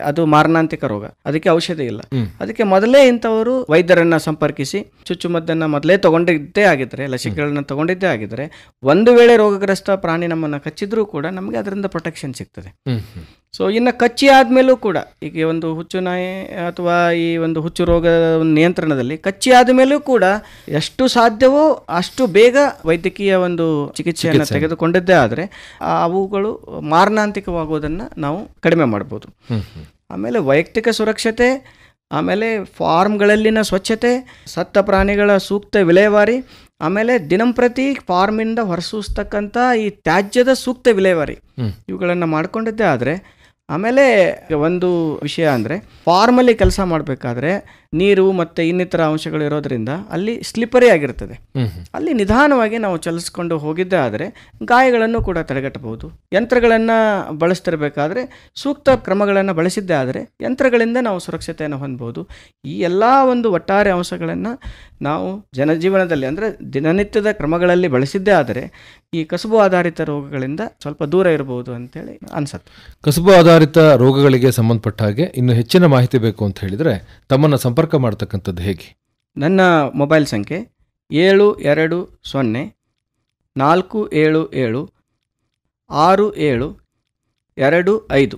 ಅದು ಮಾರಣಾಂತಿಕ ರೋಗ, ಅದಕ್ಕೆ ಔಷಧಿ ಇಲ್ಲ. ಅದಕ್ಕೆ ಮೊದಲೇ ಇಂಥವರು ವೈದ್ಯರನ್ನ ಸಂಪರ್ಕಿಸಿ ಚುಚ್ಚುಮದ್ದನ್ನ ಮೊದಲೇ ತಗೊಂಡಿದ್ದೇ ಆಗಿದ್ರೆ, ಲಸಿಕೆಗಳನ್ನ ತಗೊಂಡಿದ್ದೇ ಆಗಿದ್ರೆ, ಒಂದು ವೇಳೆ ರೋಗಗ್ರಸ್ತ ಪ್ರಾಣಿ ನಮ್ಮನ್ನ ಕಚ್ಚಿದ್ರೂ ಕೂಡ ನಮಗೆ ಅದರಿಂದ ಪ್ರೊಟೆಕ್ಷನ್ ಸಿಗ್ತದೆ. ಸೊ ಇನ್ನು ಕಚ್ಚಿ ಆದ್ಮೇಲೂ ಕೂಡ ಈಗ ಒಂದು ಹುಚ್ಚು ನಾಯಿ ಅಥವಾ ಈ ಒಂದು ಹುಚ್ಚು ರೋಗ ನಿಯಂತ್ರಣದಲ್ಲಿ ಕಚ್ಚಿ ಆದ್ಮೇಲೂ ಕೂಡ ಎಷ್ಟು ಸಾಧ್ಯವೋ ಅಷ್ಟು ಬೇಗ ವೈದ್ಯಕೀಯ ಒಂದು ಚಿಕಿತ್ಸೆಯನ್ನು ತೆಗೆದುಕೊಂಡಿದ್ದೇ ಆದರೆ ಅವುಗಳು ಮಾರಣಾಂತಿಕವಾಗುವುದನ್ನು ನಾವು ಕಡಿಮೆ ಮಾಡ್ಬೋದು. ಆಮೇಲೆ ವೈಯಕ್ತಿಕ ಸುರಕ್ಷತೆ, ಆಮೇಲೆ ಫಾರ್ಮ್ಗಳಲ್ಲಿನ ಸ್ವಚ್ಛತೆ, ಸತ್ತ ಪ್ರಾಣಿಗಳ ಸೂಕ್ತ ವಿಲೇವಾರಿ, ಆಮೇಲೆ ದಿನಂಪ್ರತಿ ಫಾರ್ಮಿಂದ ಹೊರಸೂಸ್ತಕ್ಕಂಥ ಈ ತ್ಯಾಜ್ಯದ ಸೂಕ್ತ ವಿಲೇವಾರಿ, ಇವುಗಳನ್ನು ಮಾಡ್ಕೊಂಡಿದ್ದೇ ಆದರೆ. ಆಮೇಲೆ ಒಂದು ವಿಷಯ ಅಂದರೆ ಫಾರ್ಮಲ್ಲಿ ಕೆಲಸ ಮಾಡಬೇಕಾದ್ರೆ ನೀರು ಮತ್ತು ಇನ್ನಿತರ ಅಂಶಗಳು ಇರೋದ್ರಿಂದ ಅಲ್ಲಿ ಸ್ಲಿಪ್ಪರಿ ಆಗಿರ್ತದೆ. ಅಲ್ಲಿ ನಿಧಾನವಾಗಿ ನಾವು ಚಲಿಸ್ಕೊಂಡು ಹೋಗಿದ್ದೇ ಆದರೆ ಗಾಯಗಳನ್ನು ಕೂಡ ತಡೆಗಟ್ಟಬಹುದು. ಯಂತ್ರಗಳನ್ನು ಬಳಸ್ತಿರ್ಬೇಕಾದ್ರೆ ಸೂಕ್ತ ಕ್ರಮಗಳನ್ನು ಬಳಸಿದ್ದೇ ಆದರೆ ಯಂತ್ರಗಳಿಂದ ನಾವು ಸುರಕ್ಷತೆಯನ್ನು ಹೊಂದಬಹುದು. ಈ ಎಲ್ಲ ಒಂದು ಒಟ್ಟಾರೆ ಅಂಶಗಳನ್ನು ನಾವು ಜನಜೀವನದಲ್ಲಿ ಅಂದರೆ ದಿನನಿತ್ಯದ ಕ್ರಮಗಳಲ್ಲಿ ಬಳಸಿದ್ದೇ ಆದರೆ ಈ ಕಸುಬು ಆಧಾರಿತ ರೋಗಗಳಿಂದ ಸ್ವಲ್ಪ ದೂರ ಇರಬಹುದು ಅಂತೇಳಿ ಅನ್ಸುತ್ತೆ. ಕಸುಬು ಆಧಾರಿತ ರೋಗಗಳಿಗೆ ಸಂಬಂಧಪಟ್ಟ ಹಾಗೆ ಇನ್ನು ಹೆಚ್ಚಿನ ಮಾಹಿತಿ ಬೇಕು ಅಂತ ಹೇಳಿದರೆ ತಮ್ಮನ್ನು ಸಂಪರ್ಕ ಮಾಡ್ತಕ್ಕಂಥದ್ದು ಹೇಗೆ? ನನ್ನ ಮೊಬೈಲ್ ಸಂಖ್ಯೆ 720-477-6725.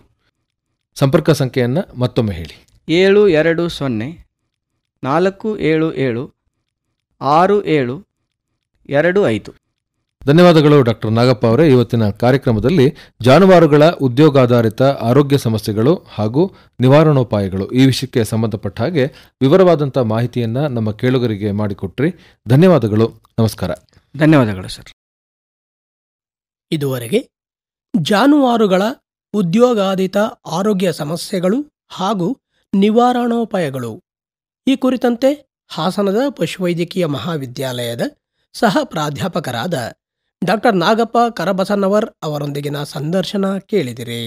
ಸಂಪರ್ಕ ಸಂಖ್ಯೆಯನ್ನು ಮತ್ತೊಮ್ಮೆ ಹೇಳಿ. 720-477-6725. ಧನ್ಯವಾದಗಳು ಡಾಕ್ಟರ್ ನಾಗಪ್ಪ ಅವರೇ. ಇವತ್ತಿನ ಕಾರ್ಯಕ್ರಮದಲ್ಲಿ ಜಾನುವಾರುಗಳ ಉದ್ಯೋಗಾಧಾರಿತ ಆರೋಗ್ಯ ಸಮಸ್ಯೆಗಳು ಹಾಗೂ ನಿವಾರಣೋಪಾಯಗಳು ಈ ವಿಷಯಕ್ಕೆ ಸಂಬಂಧಪಟ್ಟ ಹಾಗೆ ವಿವರವಾದಂಥ ಮಾಹಿತಿಯನ್ನು ನಮ್ಮ ಕೇಳುಗರಿಗೆ ಮಾಡಿಕೊಟ್ರಿ. ಧನ್ಯವಾದಗಳು. ನಮಸ್ಕಾರ. ಧನ್ಯವಾದಗಳು ಸರ್. ಇದುವರೆಗೆ ಜಾನುವಾರುಗಳ ಉದ್ಯೋಗಾಧಿತ ಆರೋಗ್ಯ ಸಮಸ್ಯೆಗಳು ಹಾಗೂ ನಿವಾರಣೋಪಾಯಗಳು ಈ ಕುರಿತಂತೆ ಹಾಸನದ ಪಶುವೈದ್ಯಕೀಯ ಮಹಾವಿದ್ಯಾಲಯದ ಸಹ ಪ್ರಾಧ್ಯಾಪಕರಾದ ಡಾಕ್ಟರ್ ನಾಗಪ್ಪ ಕರಬಸನ್ನವರ್ ಅವರೊಂದಿಗಿನ ಸಂದರ್ಶನ ಕೇಳಿದಿರಿ.